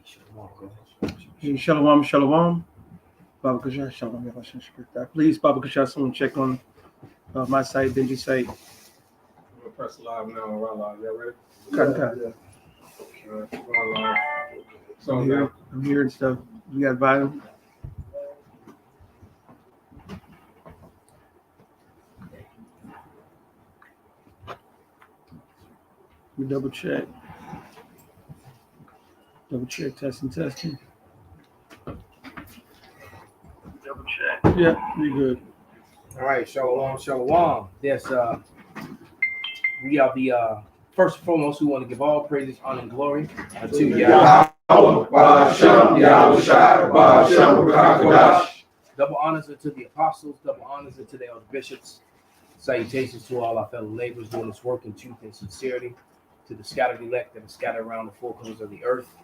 Shalom, shalom. Baba Kasha, shalom. Please, Baba Kasha, someone check on my site, Benji site. I'm gonna press live now on our live. Y'all ready? Yeah. We're on live. So I'm here and stuff. We got volume. We double check. Testing. Double check. Yeah, we good. All right, shalom. Yes, we are the first and foremost. We want to give all praises, honor, and glory unto Yahweh. Double honors unto the apostles, double honors unto the elder bishops. Salutations to all our fellow laborers doing this work in truth and sincerity, to the scattered elect that are scattered around the four corners of the earth.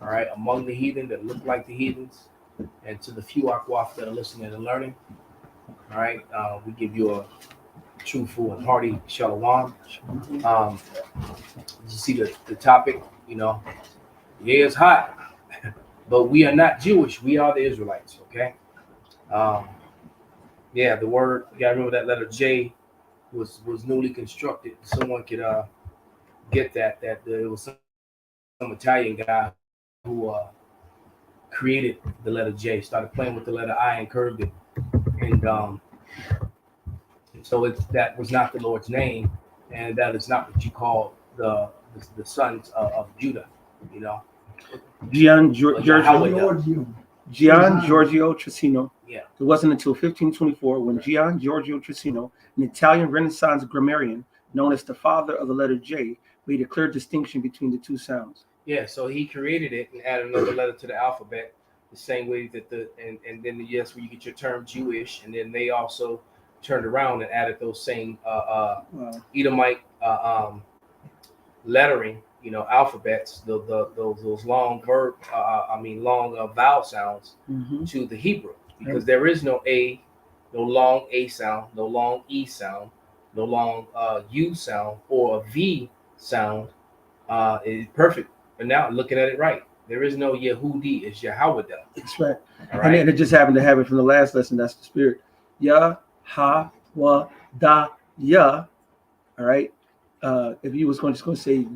All right, among the heathen that look like the heathens, and to the few akwaf that are listening and learning. All right, we give you a truthful and hearty shalom. You see the topic, yeah, it's hot, but we are not Jewish. We are the Israelites, okay? Yeah, the word, you gotta remember that letter J was newly constructed. Someone could get that it was some Italian guy who created the letter J, started playing with the letter I and curved it. And so that was not the Lord's name, and that is not what you call the sons of Judah, Gian Giorgio Trissino. Yeah. It wasn't until 1524 when Gian Giorgio Trissino, an Italian Renaissance grammarian known as the father of the letter J, made a clear distinction between the two sounds. Yeah, so he created it and added another letter to the alphabet, the same way that and then yes, where you get your term Jewish, and then they also turned around and added those same Edomite lettering, alphabets, those long long vowel sounds to the Hebrew, because there is no A, no long A sound, no long E sound, no long U sound, or a V sound. It's perfect. And now looking at it right, there is no Yehudi, it's Yahweh. That's right. All right. And it just happened to have it from the last lesson. That's the spirit. Yah, ha, wa, da, yah. All right. If you was going to say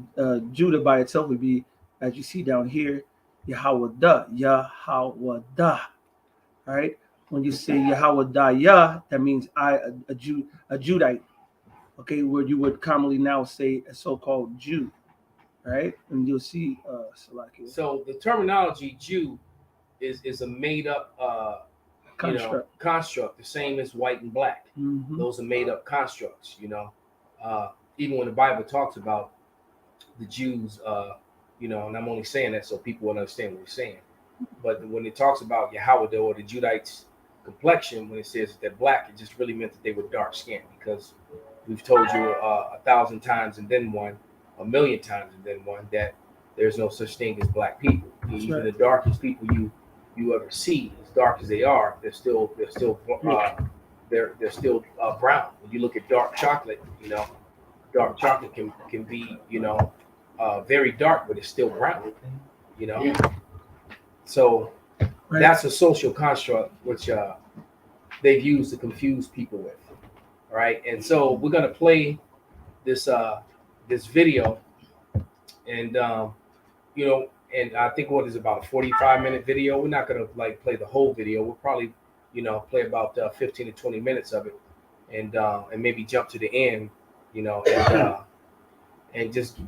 Judah by itself would be, as you see down here, Yahweh da, Yahweh da. All right. When you say Yahweh da Yah, that means a Judite. Okay, where you would commonly now say a so-called Jew. Right, and you'll see So the terminology Jew is a made up construct, the same as white and black. Those are made up constructs. Even when the Bible talks about the Jews, and I'm only saying that so people will understand what we're saying. But when it talks about Yahweh or the Judites' complexion, when it says that they're black, it just really meant that they were dark skinned, because we've told you 1,000 times and then one, 1,000,000 times and then one, that there's no such thing as black people. That's Even right. the darkest people you ever see, as dark as they are, they're still brown. When you look at dark chocolate, dark chocolate can be very dark, but it's still brown. So that's a social construct which they've used to confuse people with. All right, and so we're gonna play this video, and and I think what is about a 45-minute video. We're not gonna play the whole video. We'll probably play about 15 to 20 minutes of it, and maybe jump to the end, and just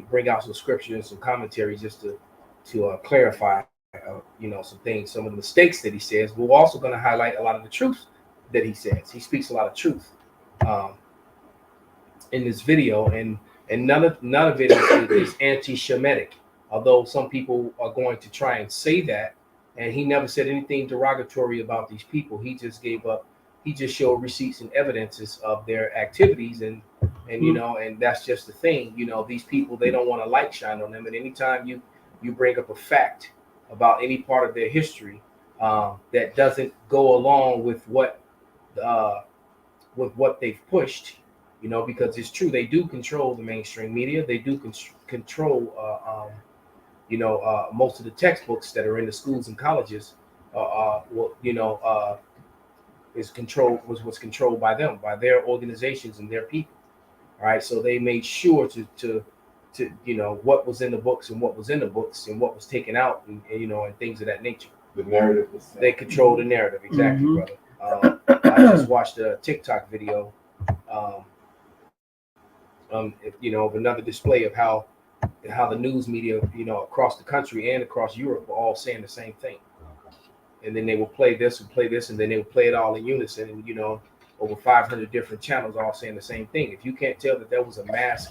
bring out some scripture and some commentary just to clarify some things, some of the mistakes that he says. We're also going to highlight a lot of the truth that he says. He speaks a lot of truth in this video, and none of it is anti-Shemitic, although some people are going to try and say that. And he never said anything derogatory about these people. He just showed receipts and evidences of their activities, and and that's just the thing. These people, they don't want a light shine on them, and anytime you bring up a fact about any part of their history that doesn't go along with what they've pushed, because it's true, they do control the mainstream media. They do control most of the textbooks that are in the schools and colleges, was controlled by them, by their organizations and their people. All right, so they made sure to what was in the books and what was in the books and what was taken out, and things of that nature. The narrative was set. They control the narrative, exactly, brother. I just watched a TikTok video, of another display of how the news media, across the country and across Europe, were all saying the same thing. And then they will play this, and then they will play it all in unison, and over 500 different channels all saying the same thing. If you can't tell that there was a mass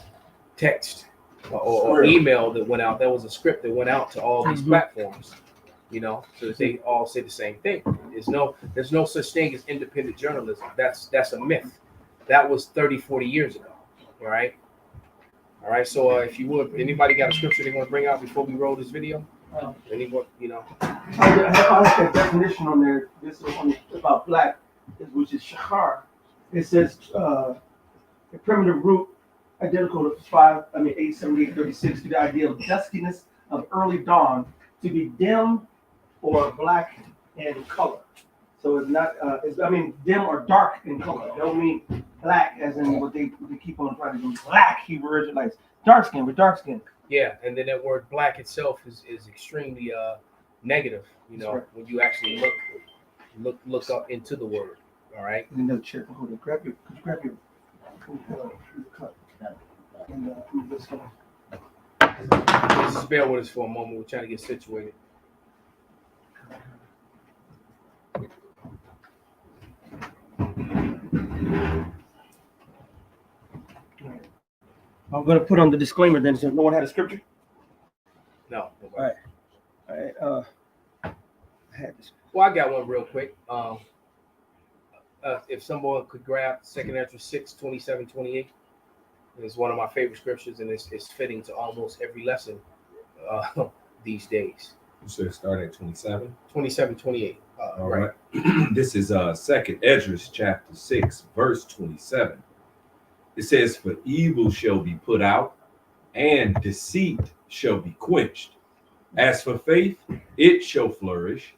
text or email that went out, there was a script that went out to all these platforms, so that they all say the same thing. There's no such thing as independent journalism. That's a myth. That was 30, 40 years ago. All right. So if you would, anybody got a scripture they want to bring out before we roll this video? Anyone, I like that definition on there. This is one about black, which is shachar. It says the primitive root identical to 87836 to the idea of duskiness of early dawn, to be dim or black in color. So it's not dim or dark in color. It don't mean black as in what they keep on trying to do. Black Hebrew Israelites, dark skin, we're dark skin. Yeah, and then that word black itself is extremely negative. Right. When you actually look up into the word. All right. And another chair. Hold on. Could you grab your cup? And let's go. Just bear with us for a moment. We're trying to get situated. I'm going to put on the disclaimer then. So no one had a scripture? No. All right. I had this. Well, I got one real quick. If someone could grab 2 Ezra 6, 27, 28. It's one of my favorite scriptures, and it's fitting to almost every lesson these days. You should start at 27. 27, 28. All right. This is 2 Ezra chapter 6, verse 27. It says, "For evil shall be put out, and deceit shall be quenched. As for faith, it shall flourish.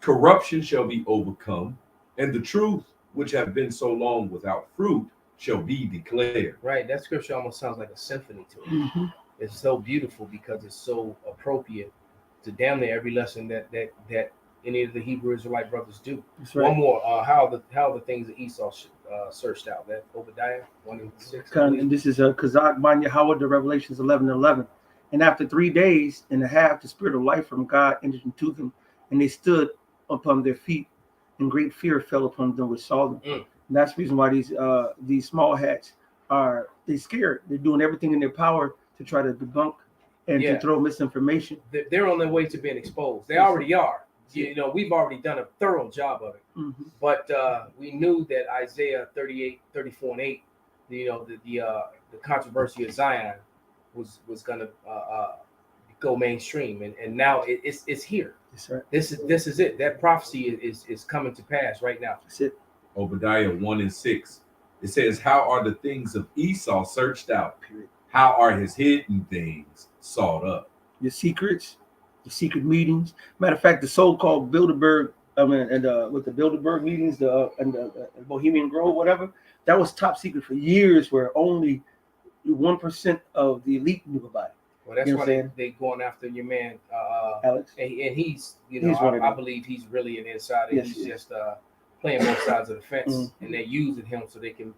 Corruption shall be overcome, and the truth, which have been so long without fruit, shall be declared." Right. That scripture almost sounds like a symphony to it. Mm-hmm. It's so beautiful because it's so appropriate to damn near every lesson that any of the Hebrew Israelite brothers do. That's right. One more. How the things that Esau searched out. That Obadiah 1:6. And this is Kazak Ban Yahweh, the Revelations 11:11. And after 3 days and a half, the spirit of life from God entered into them, and they stood upon their feet, and great fear fell upon them which saw them. And that's the reason why these small hats they scared. They're doing everything in their power to try to debunk and to throw misinformation. They're on their way to being exposed. They already are. We've already done a thorough job of it. Mm-hmm. But we knew that Isaiah 38, 34, and 8, the controversy of Zion was going to go mainstream, and now it's here. That's right. This is it. That prophecy is coming to pass right now. That's it. Obadiah 1:6. It says, "How are the things of Esau searched out? How are his hidden things sought up?" Your secrets, the secret meetings. Matter of fact, the so-called Bilderberg, with the Bilderberg meetings, the Bohemian Grove, whatever, that was top secret for years, where only 1% of the elite knew about it. Well, that's why they going after your man, Alex, and he's I believe he's really an insider. Yes, he's just playing both sides of the fence, and they're using him so they can,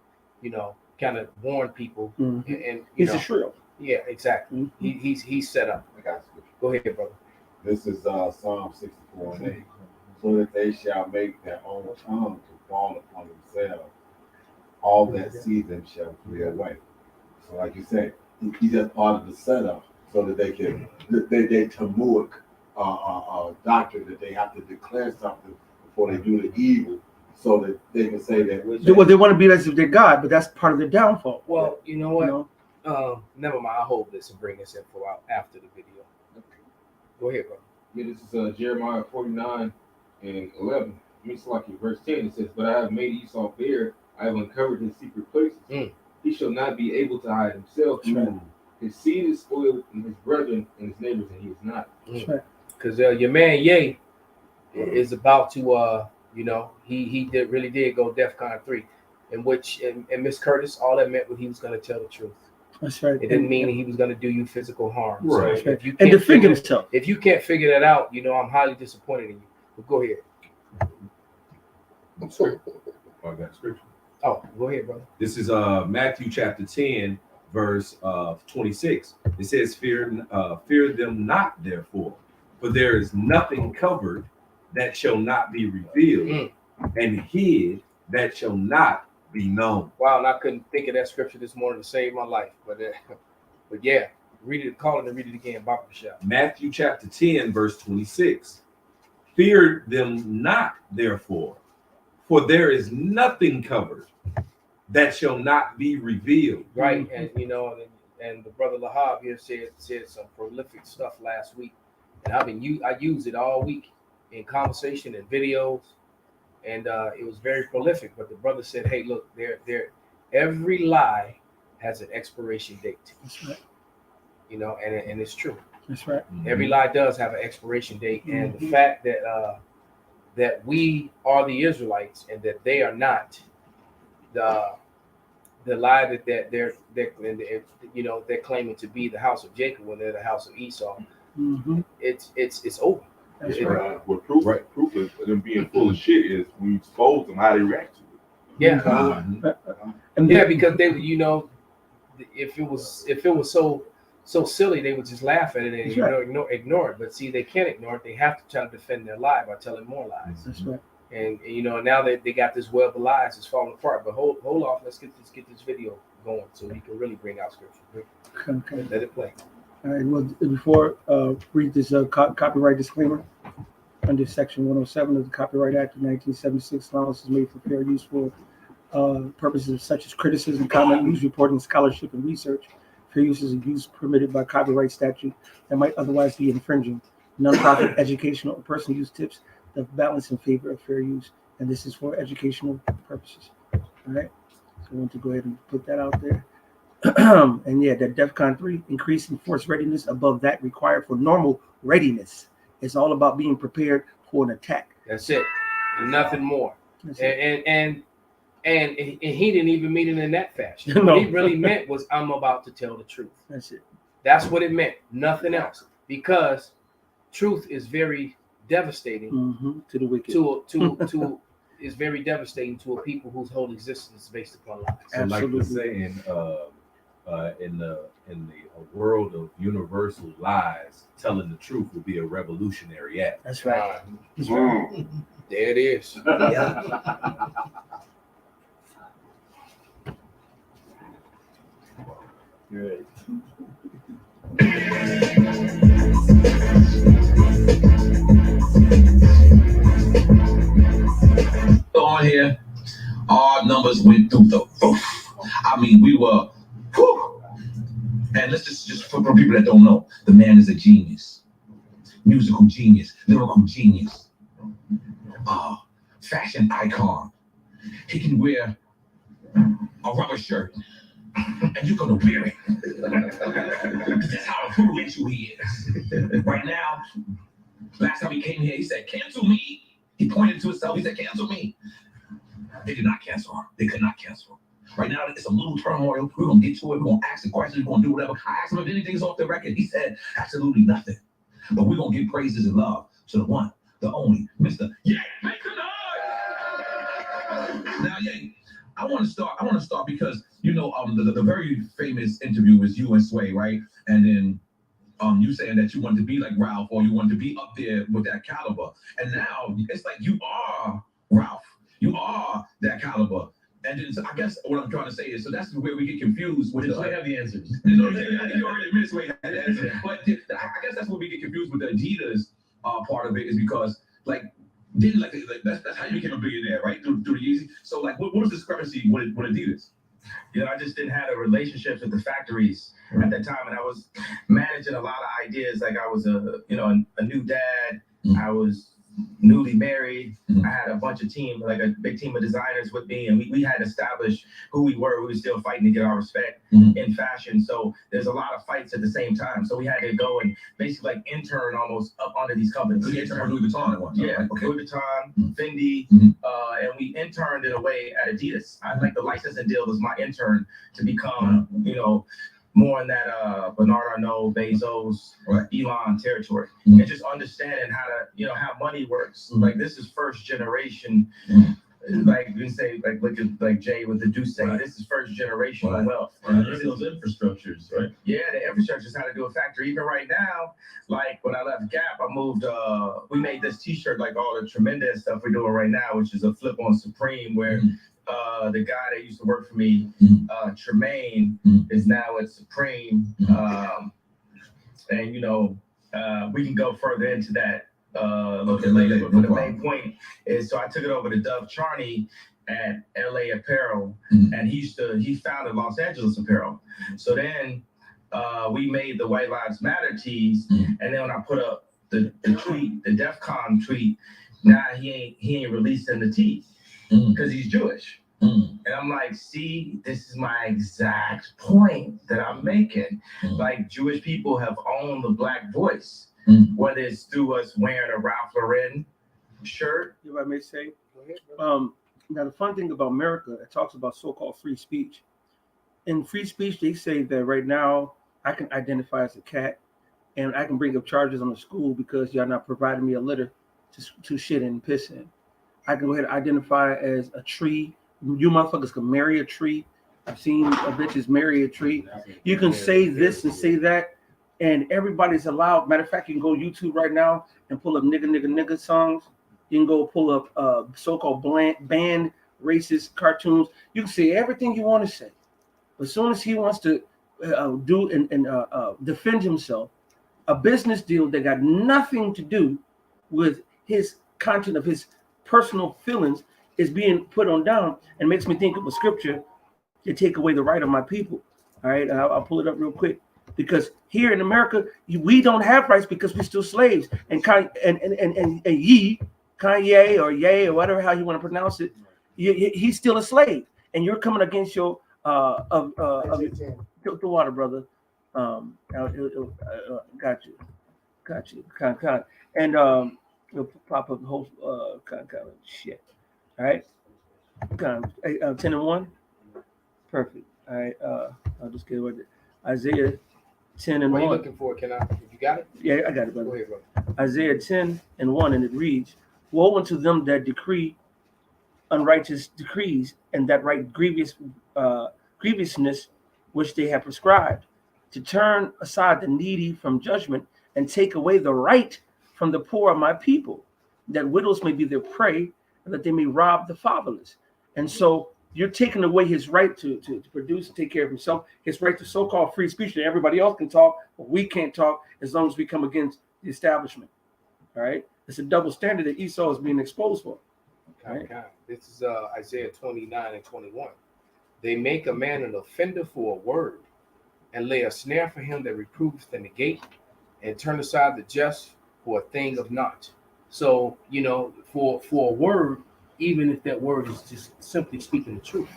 kind of warn people. And he's a shrill. Yeah, exactly. He's set up. I got you. Go ahead, brother. This is Psalm 64:8. "So that they shall make their own tongue to fall upon themselves. All that see them shall flee away." So, like you said, he's just part of the setup, so that they can they Talmudic doctrine that they have to declare something before they do the evil, so that they can say that. Well, they want to be as if they're God, but that's part of their downfall. Well, you know what? Never mind. I'll hold this and bring this info out after the video. Go ahead, bro. Yeah, this is Jeremiah 49:11. It's like in verse 10. It says, "But I have made Esau bare. I have uncovered his secret places. He shall not be able to hide himself. Right. his seed is spoiled in his brethren and his neighbors, and he is not. That's right. Because your man Ye is about to, he really did go DEFCON 3, in which, and Miss Curtis, all that meant was he was going to tell the truth. That's right. It didn't mean he was going to do you physical harm. Right. So if you And can't defend figure- himself. If you can't figure that out, I'm highly disappointed in you. But go ahead. I got scripture. Oh, go ahead, brother. This is Matthew chapter 10, verse 26. It says, fear them not, therefore, for there is nothing covered that shall not be revealed, and hid that shall not be known. Wow, and I couldn't think of that scripture this morning to save my life. But yeah, read it, call it and read it again, Baba Bashar. Matthew chapter 10, verse 26. Fear them not, therefore, for there is nothing covered that shall not be revealed. Right, and and the brother Lahab here said some prolific stuff last week, and I used it all week in conversation and videos, and it was very prolific. But the brother said, "Hey, look, every lie has an expiration date." That's right. And it's true. That's right. Every lie does have an expiration date, and the fact that we are the Israelites and that they are not, the lie that they're claiming to be the house of Jacob when they're the house of Esau, it's over. That's Yeah, right. What proof of them being full of shit is when you expose them, how they react to it. Yeah, And yeah, because they, if it was so silly, they would just laugh at it and That's right. ignore it. But see, they can't ignore it. They have to try to defend their lie by telling more lies. That's right. And now that they got this web of lies, it's falling apart. But hold off, let's get this video going so we can really bring out scripture. Okay. Let it play. All right. Well, before read this copyright disclaimer under Section 107 of the Copyright Act of 1976, allowance is made for fair use for purposes such as criticism, comment, news reporting, scholarship, and research. Fair use is a use permitted by copyright statute that might otherwise be infringing. Nonprofit, educational, or personal use tips the balance in favor of fair use, and this is for educational purposes. All right. So I want to go ahead and put that out there. And yeah, that DEFCON 3 increase in force readiness above that required for normal readiness. It's all about being prepared for an attack. That's it, and nothing more. That's it. And he didn't even mean it in that fashion. No. What he really meant was, I'm about to tell the truth. That's it. That's what it meant, nothing else. Because truth is very devastating To the wicked. to is very devastating to a people whose whole existence is based upon lies. So like Absolutely. the saying, in the world of universal lies, telling the truth will be a revolutionary act. That's right. That's Mm. right. There it is. Yeah. Good. On here, our numbers went through the roof. I mean, we were, whew. And let's just for people that don't know, the man is a genius, musical genius, lyrical genius, fashion icon. He can wear a rubber shirt, and you're gonna wear it. That's how influential he is. Right now, last time he came here, he said, "Cancel me." He pointed to himself. He said, "Cancel me." They did not cancel him. They could not cancel him. Right now, it's a little turmoil. We're going to get to it. We're going to ask the questions. We're going to do whatever. I asked him if anything's off the record. He said, absolutely nothing. But we're going to give praises and love to the one, the only, Mr. Yeah, make some noise! Now, yeah, I want to start because, the very famous interview was you and Sway, right? And then you saying that you wanted to be like Ralph or you wanted to be up there with that caliber. And now it's like you are Ralph. You are that caliber. And then so I guess what I'm trying to say is, so that's where we get confused with I have the answers. you already missed Sway had the answer. But I guess that's where we get confused with the Adidas part of it is because that's how you became a billionaire, right? Through the Yeezy. So like what was the discrepancy with Adidas? I just didn't have the relationships with the factories at that time, and I was managing a lot of ideas. Like I was a new dad. I was newly married. I had a bunch of team, like a big team of designers with me, and we had established who we were. We were still fighting to get our respect in fashion. So there's a lot of fights at the same time. So we had to go and basically like intern almost up onto these companies. So you interned for Louis Vuitton at one time, Yeah, right? Okay. Louis Vuitton, Fendi, and we interned in a way at Adidas. I like the licensing deal was my intern to become, you know, more in that Bernard Arnault, Bezos, Elon territory, and just understanding how to, you know, how money works. Like this is first generation. Like we say, like look at like Jay with the Deuce saying, this is first generation wealth. Those infrastructures, right? Yeah, the infrastructure is how to do a factory. Even right now, like when I left Gap, I moved. We made this T-shirt, like all the tremendous stuff we're doing right now, which is a flip on Supreme, where the guy that used to work for me, Tremaine, is now at Supreme, and you know, we can go further into that. Later. But the main point is, so I took it over to Dove Charney at LA Apparel, and he founded Los Angeles Apparel. So then we made the White Lives Matter tees, and then when I put up the tweet, the DEFCON tweet, now he ain't releasing the tees because he's Jewish. And I'm like, see, this is my exact point that I'm making. Like Jewish people have owned the Black voice. Whether it's through us wearing a Ralph Lauren shirt. If I may say, now the fun thing about America, it talks about so-called free speech. In free speech, they say that right now I can identify as a cat, and I can bring up charges on the school because y'all not providing me a litter to shit and piss in. I can go ahead and identify as a tree. You motherfuckers can marry a tree. I've seen bitches marry a tree. You can say this and say that. And everybody's allowed. Matter of fact, you can go YouTube right now and pull up nigga songs. You can go pull up so-called banned racist cartoons. You can say everything you want to say. But as soon as he wants to do and defend himself, a business deal that got nothing to do with his content of his personal feelings is being put on down, and makes me think of a scripture to take away the right of my people. All right, I'll pull it up real quick. Because here in America, we don't have rights because we're still slaves. And Kanye or Ye or whatever how you want to pronounce it, he's still a slave. And you're coming against your the water, brother. Got you. And you'll pop up the whole kind of shit. All right. 10 and 1. Perfect. All right. I'll just get with it. Isaiah 10 and 1. What are you looking for? Can I? You got it? Yeah, I got it, brother. Go ahead, brother. Isaiah 10 and 1, and it reads, "Woe unto them that decree unrighteous decrees, and that write grievousness which they have prescribed, to turn aside the needy from judgment, and take away the right from the poor of my people, that widows may be their prey, and that they may rob the fatherless." And so you're taking away his right to produce and take care of himself, his right to so-called free speech that everybody else can talk, but we can't talk as long as we come against the establishment. All right? It's a double standard that Esau is being exposed for. Right? This is Isaiah 29 and 21. They make a man an offender for a word, and lay a snare for him that reproveth in the gate, and turn aside the just for a thing of naught. So, you know, for a word, even if that word is just simply speaking the truth,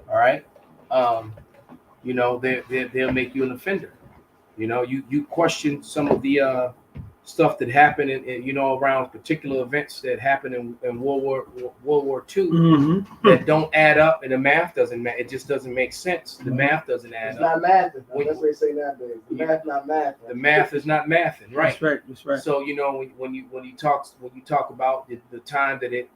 all right, you know, they'll make you an offender. You know, you question some of the stuff that happened in you know, around particular events that happened in World War II that don't add up, and the math doesn't. It just doesn't make sense. The math doesn't add up. It's not math. That's what they say nowadays. The math not math. The math is not mathing, right? That's right. So you know, when you talk about the time that it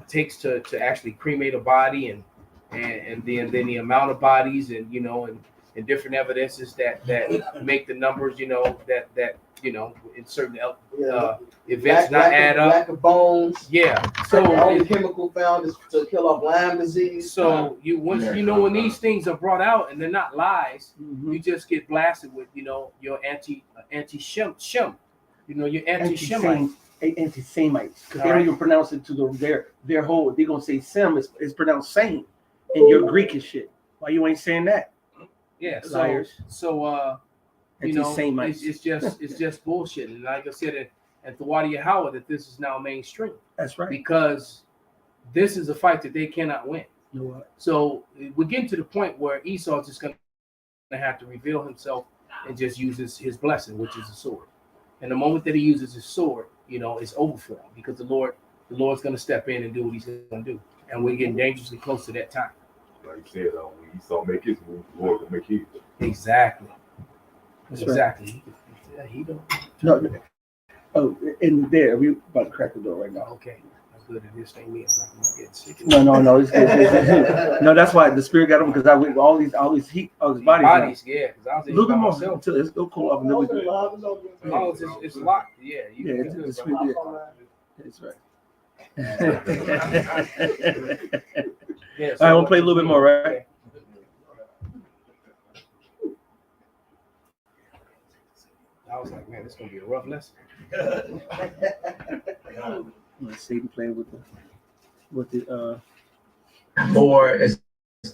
takes to actually cremate a body, and then the amount of bodies, and you know, and different evidences that make the numbers, you know, that you know, in certain events not add up. Lack of bones. Yeah. So the So only chemical found is to kill off Lyme disease. so when these things are brought out and they're not lies, you just get blasted with, you know, your anti-Shem, you know, your anti-Shemite. Anti-Semites, because they don't even pronounce it to their whole. They're gonna say Sem is pronounced same, and you're Greek and shit. Why you ain't saying that? Yeah. Liars. So you know, Anti-Semites. it's just bullshit. And like I said, and Thawadi Yahweh that this is now mainstream. That's right. Because this is a fight that they cannot win. You know what? So we're getting to the point where Esau is just going to have to reveal himself and just use his blessing, which is a sword. And the moment that he uses his sword, it's over for him because the Lord's going to step in and do what he's going to do. And we're getting dangerously close to that time. Like you said, when Esau make his move, the Lord will make his. Exactly. That's Exactly. right. Yeah, he don't. No. Oh, in there, we about to crack the door right now. Okay. That's good at this thing. Me, I'm not gonna get sick. No. It's no, that's why the spirit got him because I went all these heat, all his bodies. Yeah, because I was A little bit more myself. until it's go cool off and then we good. Oh, it's locked. Yeah, Yeah, it's good, sweet. bro. That's right. Yeah, All right, I want to play a little bit more, right? I was like, man, this is gonna be a rough lesson. Satan playing with the Or it's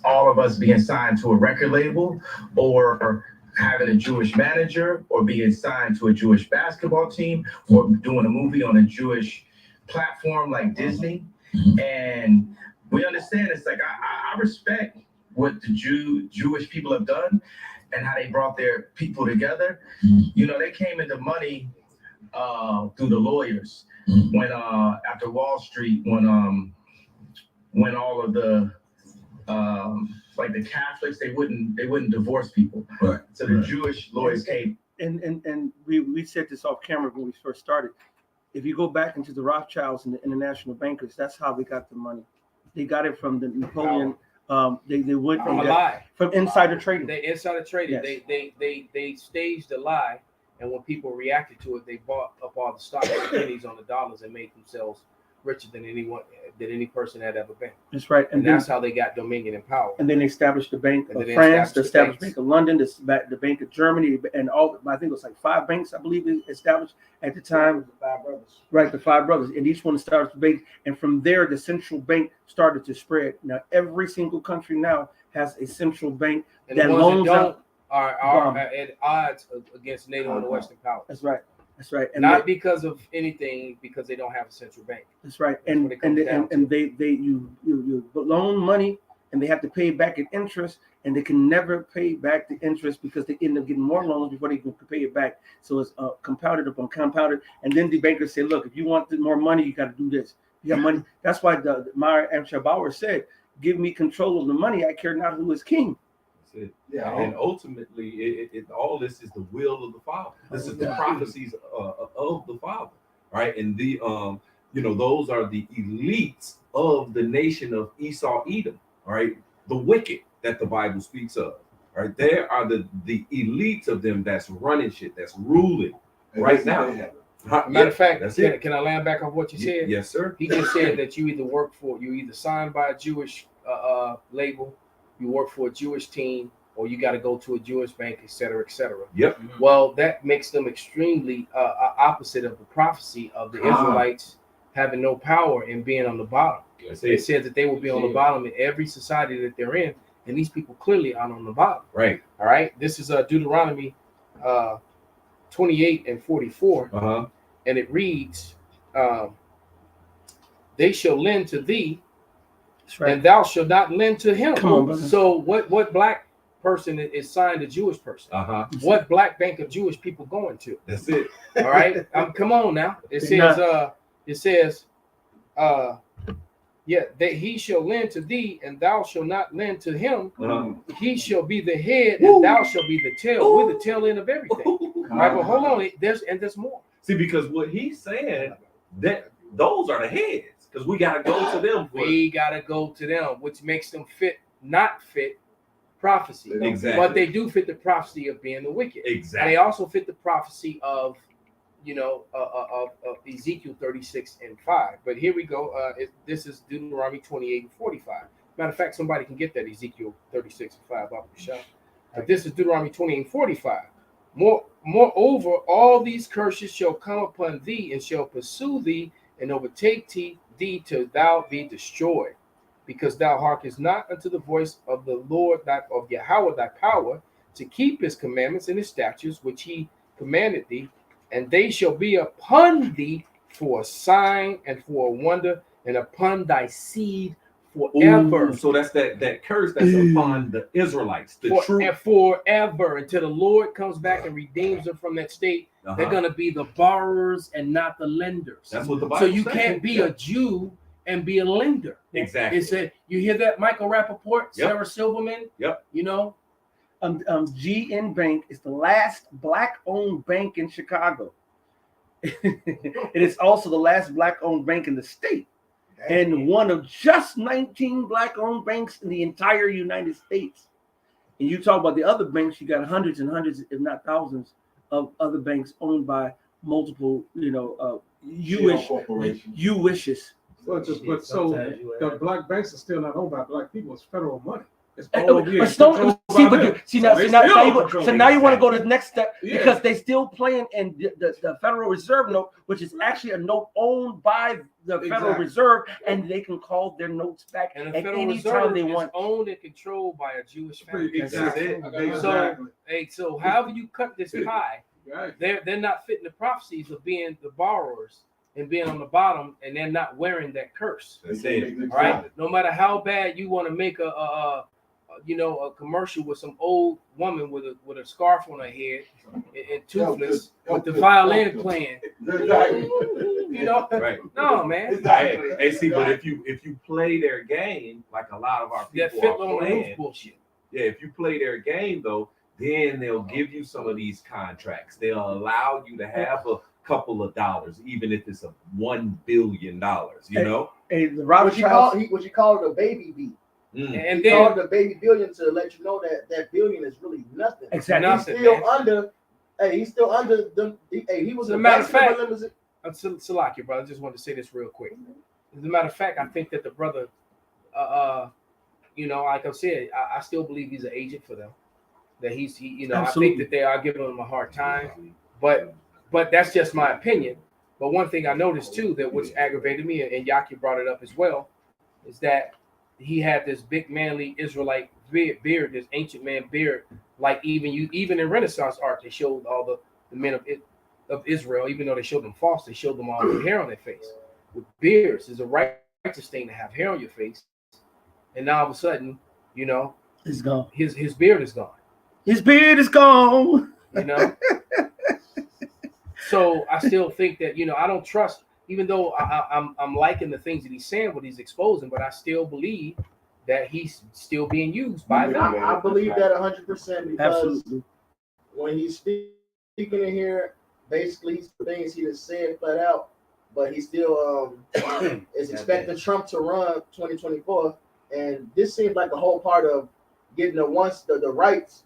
all of us being signed to a record label, or having a Jewish manager, or being signed to a Jewish basketball team, or doing a movie on a Jewish platform like Disney. And we understand it's like I respect what the Jewish people have done and how they brought their people together. They came into money through the lawyers when after Wall Street, when all of the like the Catholics, they wouldn't divorce people. Right. So the Jewish lawyers came. and we said this off camera when we first started. If you go back into the Rothschilds and the international bankers, that's how they got the money. They got it from the Napoleon. They went From a lie. From insider trading. They insider traded. Yes. They staged a lie, and when people reacted to it, they bought up all the stocks and pennies on the dollars and made themselves richer than any person had ever been. That's right. And that's how they got dominion and power. And then they established the Bank And of then they France, the established established the Bank of London, the Bank of Germany, and all. I think it was like 5 banks, I believe, they established at the time. The 5 brothers. Right, the 5 brothers, and each one started the bank, and from there the central bank started to spread. Now every single country now has a central bank And that the ones loans that don't out. are at odds against NATO and the Western powers. That's right. That's right. And Not because of anything, because they don't have a central bank. that's right. That's what it comes down And you loan money, and they have to pay back in interest, and they can never pay back the interest because they end up getting more loans before they can pay it back. So it's compounded upon compounded, and then the bankers say, "Look, if you want more money, you got to do this. You got money." That's why the Meyer Amshar Bauer said, "Give me control of the money. I care not who is king." That's it. Yeah. And ultimately, it all this is the will of the Father. This is the prophecies of the Father, right? And the those are the elites of the nation of Esau, Edom, all right? The wicked that the Bible speaks of, right? There are the elites of them that's running shit, that's ruling right now. Matter of fact, that's it. can I land back on what you said? Yes, sir. He just said that you either signed by a Jewish label, you work for a Jewish team, or you got to go to a Jewish bank, et cetera, et cetera. Yep. Well, that makes them extremely opposite of the prophecy of the Israelites having no power and being on the bottom. That's It it. said that they will be on the bottom in every society that they're in, and these people clearly aren't on the bottom. Right. All right. This is Deuteronomy 28 and 44, Uh-huh. and it reads, "They shall lend to thee, That's right. and thou shalt not lend to him." Come on, brother. So what black person is signed a Jewish person? Uh-huh. What black bank of Jewish people going to? That's it. All right. Come on now. It says that he shall lend to thee, and thou shalt not lend to him. Uh-huh. He shall be the head, and thou shalt be the tail. We're the tail end of everything. All right, but hold on. There's more. See, because what he's saying, that those are the heads, because we got to go to them. We gotta go to them, which makes them not fit prophecy. Exactly. But they do fit the prophecy of being the wicked. And Exactly. they also fit the prophecy of of Ezekiel 36 and 5. But here we go. This is Deuteronomy 28 and 45. Matter of fact, somebody can get that Ezekiel 36 and 5 off the shelf. But this is Deuteronomy 28 and 45. Moreover, all these curses shall come upon thee, and shall pursue thee, and overtake thee till thou be destroyed, because thou hearkenest not unto the voice of the Lord, of Yahweh thy power, to keep his commandments and his statutes, which he commanded thee and they shall be upon thee for a sign and for a wonder, and upon thy seed forever. Ooh, so that's that curse that's upon the Israelites, the true. Forever, until the Lord comes back and redeems them from that state. They're gonna be the borrowers and not the lenders. That's what the Bible So you says. can't be a Jew and be a lender. Exactly. It said, you hear that, Michael Rappaport, Sarah Silverman? Yep. You know? GN Bank is the last black-owned bank in Chicago. It is also the last black-owned bank in the state, and one of just 19 black-owned banks in the entire United States. And you talk about the other banks, you got hundreds and hundreds, if not thousands, of other banks owned by multiple, Jewish wishes. Well, the black banks are still not owned by black people. It's federal money. It's Now all you want to go to the next step, because they still playing in the Federal Reserve note, which is actually a note owned by the Federal Reserve, and they can call their notes back and at any Reserve time they is want. Owned and controlled by a Jewish family. Exactly. So however you cut this pie, they're not fitting the prophecies of being the borrowers and being on the bottom, and they're not wearing that curse. That's it. All right. No matter how bad you want to make a commercial with some old woman with a scarf on her head and toothless with the violin playing. Right. No, man. Hey, see, but if you play their game like a lot of our people are playing, bullshit. Yeah, if you play their game though, then they'll give you some of these contracts. They'll allow you to have a couple of dollars, even if it's $1 billion. You know. Hey, what you call it a baby beat. And he then called the baby billion to let you know that billion is really nothing. Exactly. He's still under them. He was a matter of fact. Salaki, brother, I just wanted to say this real quick. As a matter of fact, I think that the brother, like I said, I still believe he's an agent for them. That I think that they are giving him a hard time, but that's just my opinion. But one thing I noticed too, that which aggravated me, and Yaki brought it up as well, is that he had this big manly Israelite beard, this ancient man beard, like even in Renaissance art, they showed all the men of Israel, even though they showed them false, they showed them all with hair on their face. With beards, it's a righteous thing to have hair on your face, and now all of a sudden, it's gone. His beard is gone. His beard is gone. So I still think that I don't trust. Even though I'm liking the things that he's saying, what he's exposing, but I still believe that he's still being used by them. I believe that 100% because when he's speaking in here, basically the things he just said flat out, but he still is expecting Trump to run 2024, and this seems like a whole part of getting the rights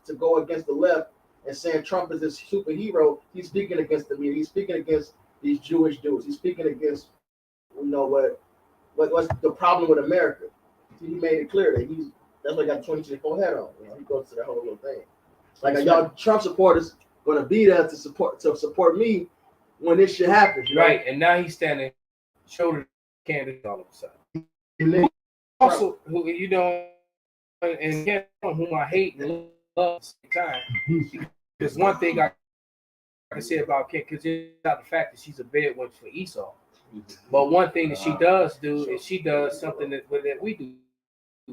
to go against the left and saying Trump is this superhero. He's speaking against the media. He's speaking against these Jewish dudes. He's speaking against, what's the problem with America. He made it clear that that's why he got the 2024 hat on. He goes to that whole little thing. Like y'all Trump supporters gonna be there to support me when this shit happens. Right, and now he's standing shoulder to candidate all of a sudden. And then also, who and whom I hate and love at the same time. There's one thing I can say about Kim, because it's not the fact that she's a bad one for Esau. But one thing that she does do is she does something that we do.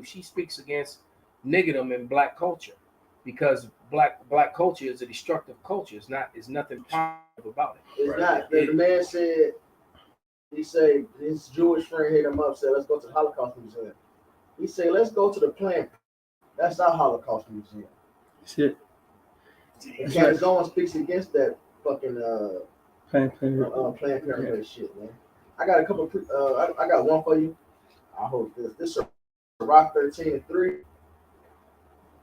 She speaks against niggerdom in black culture, because black culture is a destructive culture. It's nothing positive about it. It's not. The man said, he said his Jewish friend hit him up, said, let's go to the Holocaust Museum. He said, let's go to the plant. That's our Holocaust Museum. That's it. And Candace Owens speaks against that fucking Planned Parenthood shit, man. I got a couple. I got one for you. I hope this is Rock 13:3.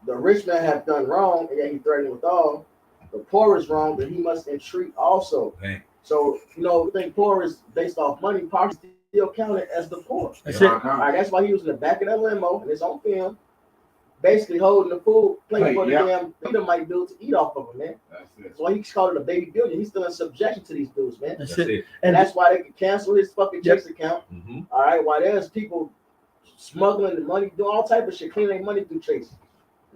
The rich man have done wrong, and yet he threatened with all. The poor is wrong, but he must entreat also. Dang. So we think poor is based off money. Poverty still counted as the poor. That's it. All right, that's why he was in the back of that limo, and it's on film, basically holding the food plate for the damn Edomite dude to eat off of him, man. That's why he's called it a baby billion. He's still in subjection to these dudes, man. That's it. And that's why they can cancel his fucking Chase account. Mm-hmm. All right, while there's people smuggling the money, doing all type of shit, cleaning their money through Chase.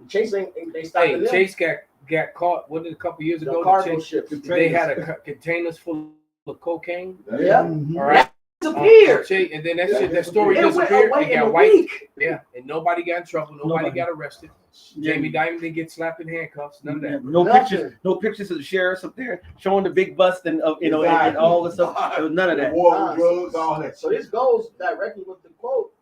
Chase ain't they stopped Hey, them. Chase got caught. What did a couple years The ago? cargo Chase, ships. they had containers full of cocaine. Yeah. All right. Disappeared. Chase, and then that story It went disappeared. away It in got a wiped. week. Yeah, and nobody got in trouble. Nobody Nobody. got arrested. Jamie Dimon didn't get slapped in handcuffs. None of that. No Nothing. pictures of the sheriffs up there showing the big bust and and Exactly. all the stuff. There was none of that. War with drugs, all that. So this goes directly with the quote.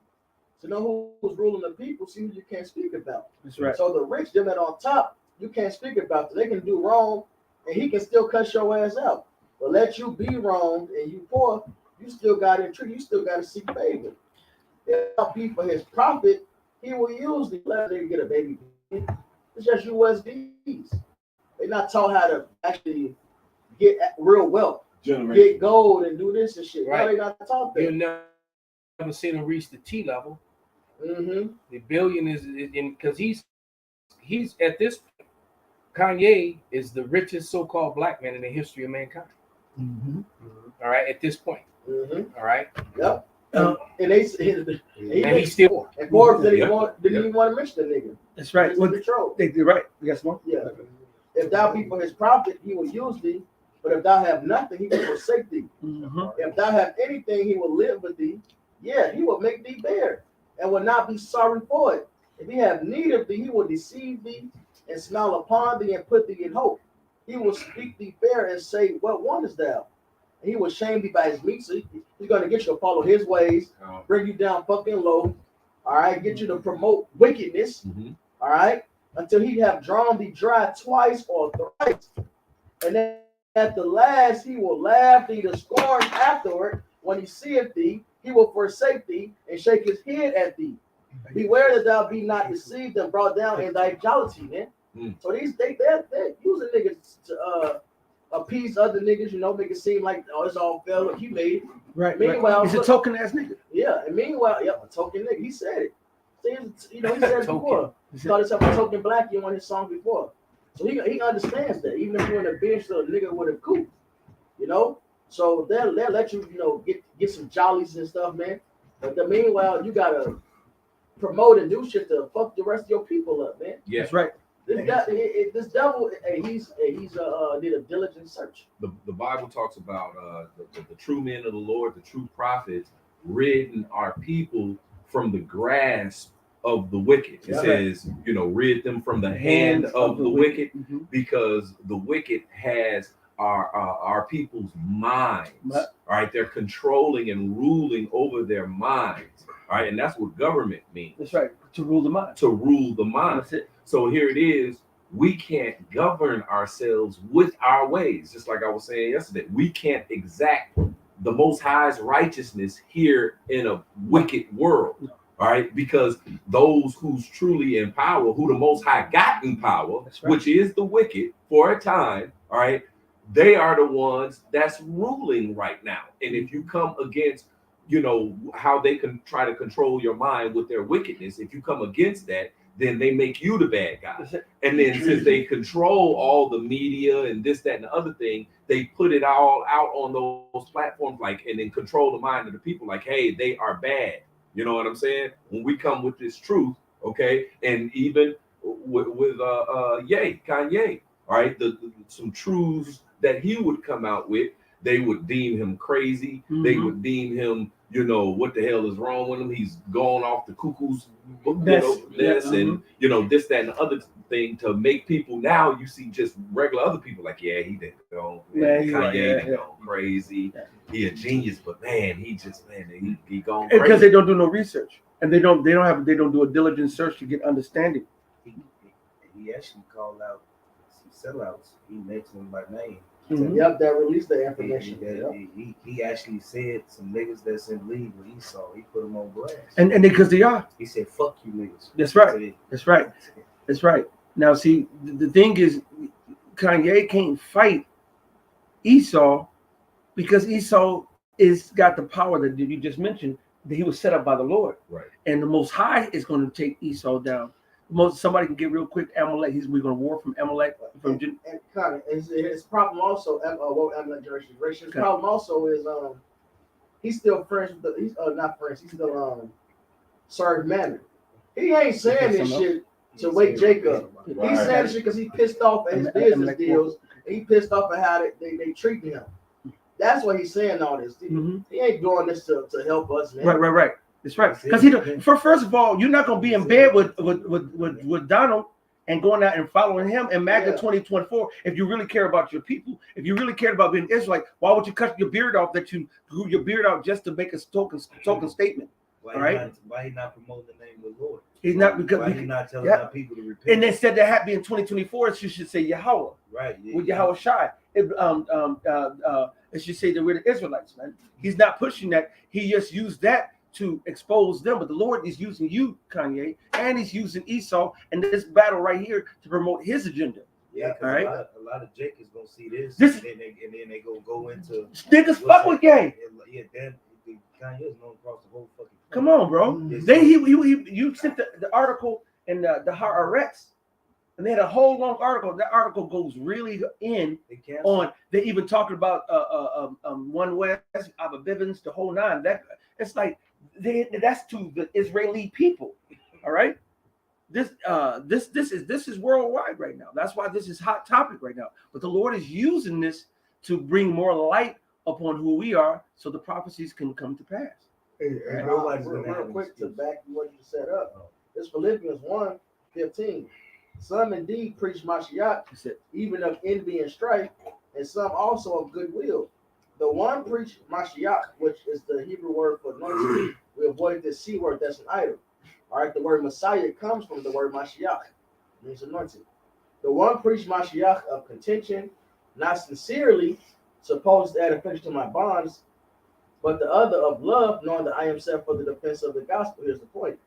To know who's ruling the people, see who you can't speak about. That's right. So the rich, them that on top, you can't speak about. They can do wrong, and he can still cuss your ass out. But let you be wrong and you poor, you still got to treat. You still got to seek favor. If not be for his profit, he will use the let they get a baby. It's just USDs. They're not taught how to actually get real wealth, get gold, and do this and shit. Right. No, they're not taught that. You'll never seen him reach the T level. Mm-hmm. The billion is in because he's at this point, Kanye is the richest so-called black man in the history of mankind. Mm-hmm. All right, at this point. Mm-hmm. All right. Yep. And he's still poor. And Forbes didn't even want to mention the nigga. That's right. Well, control. You're right. Yes, more. Yeah. If thou be for his profit, he will use thee. But if thou have nothing, he will forsake thee. Mm-hmm. If thou have anything, he will live with thee. Yeah, he will make thee bear and will not be sorry for it. If he have need of thee, he will deceive thee and smile upon thee and put thee in hope. He will speak thee fair and say, what wantest thou? And he will shame thee by his meat. So he's going to get you to follow his ways, bring you down fucking low. All right, get you to promote wickedness. Mm-hmm. All right, until he have drawn thee dry twice or thrice. And then at the last, he will laugh thee to scorn afterward. When he seeth thee, he will forsake thee and shake his head at thee. Beware that thou be not deceived and brought down in thy jollity, man. So they're using niggas to appease other niggas, make it seem like it's all fair. Look, he made it. Right. Meanwhile, he's a token ass nigga. Yeah, and meanwhile, a token nigga. He said it. He said it before. He started himself a token black on his song before. So he understands that. Even if you're in a bench, the nigga would have cooped, So they'll let you, get some jollies and stuff, man. But meanwhile, you gotta promote and do shit to fuck the rest of your people up, man. Yeah. That's right. This devil, he's did a diligent search. The Bible talks about the true men of the Lord, the true prophets, ridding our people from the grasp of the wicked. It says, rid them from the hand of the wicked, because the wicked has our people's minds. All right, they're controlling and ruling over their minds. All right, and that's what government means. That's right. To rule the mind. To rule the mind. That's it. So here it is. We can't govern ourselves with our ways. Just like I was saying yesterday, we can't exact the Most High's righteousness here in a wicked world. All right, because those who's truly in power, who the Most High got in power, which is the wicked for a time, all right, they are the ones that's ruling right now. And if you come against, how they can try to control your mind with their wickedness, if you come against that, then they make you the bad guy. And then since they control all the media and this, that, and the other thing, they put it all out on those platforms, and then control the mind of the people, like, hey, they are bad. You know what I'm saying? When we come with this truth, okay, and even with Kanye, all right, some truths that he would come out with, they would deem him crazy. Mm-hmm. They would deem him, what the hell is wrong with him? He's gone off the cuckoo's nest, and this, that, and the other thing, to make people now. You see just regular other people like, yeah, he did go, Kanye go crazy. He a genius, but man, he gone crazy because they don't do no research, and they don't do a diligent search to get understanding. He actually called out some sellouts. He mentioned them by name. Mm-hmm. Yep, that released the information. He actually said some niggas that's in league with Esau. He put them on blast. And because they are. He said, "Fuck you niggas." That's right. That's right. That's right. Now, see, the thing is, Kanye can't fight Esau because Esau got the power that you just mentioned, that he was set up by the Lord. Right. And the Most High is going to take Esau down. Somebody can get real quick. Amalek. We're going to war from Amalek. And kind of his problem also. Amalek generation. His problem also is he's still friends with he's not friends. He's still served Mammon. He ain't saying this shit to wake Jacob. Right. He's saying shit because he pissed off at his business deals. And he pissed off at how they treat him. That's why he's saying all this. He ain't doing this to help us, man. Right. That's right. Because first of all, you're not gonna be in bed with Donald and going out and following him in MAGA 2024 if you really care about your people. If you really cared about being Israelite, why would you cut your beard off? That you grew your beard out just to make a token statement. Why he not promoting the name of the Lord? He's not because why he not telling our people to repent. And instead that happened in 2024, you should say Yahweh. Right. With Yahweh Shai. It should say that we're the Israelites, man. He's not pushing that. He just used that to expose them. But the Lord is using you, Kanye, and he's using Esau and this battle right here to promote his agenda. Yeah, all right. A lot of Jake is gonna see this, and then they go into niggas fuck with gay. Yeah, then Kanye is known across the whole fucking. Come on, bro. You sent the article in the Arent, and they had a whole long article. That article goes really in on. They even talking about One West, Abba Bivens, the whole nine. That it's like that's to the Israeli people. All right. This is worldwide right now. That's why this is hot topic right now. But the Lord is using this to bring more light upon who we are, so the prophecies can come to pass. Real quick to back what you set up. It's Philippians 1:15. Some indeed preach Mashiach, even of envy and strife, and some also of goodwill. The one preach Mashiach, which is the Hebrew word for anointing. We avoid this C word that's an idol. All right, the word Messiah comes from the word Mashiach, means anointed. The one preached Mashiach of contention, not sincerely, supposed to add affection to my bonds, but the other of love, knowing that I am set for the defense of the gospel. Here's the point.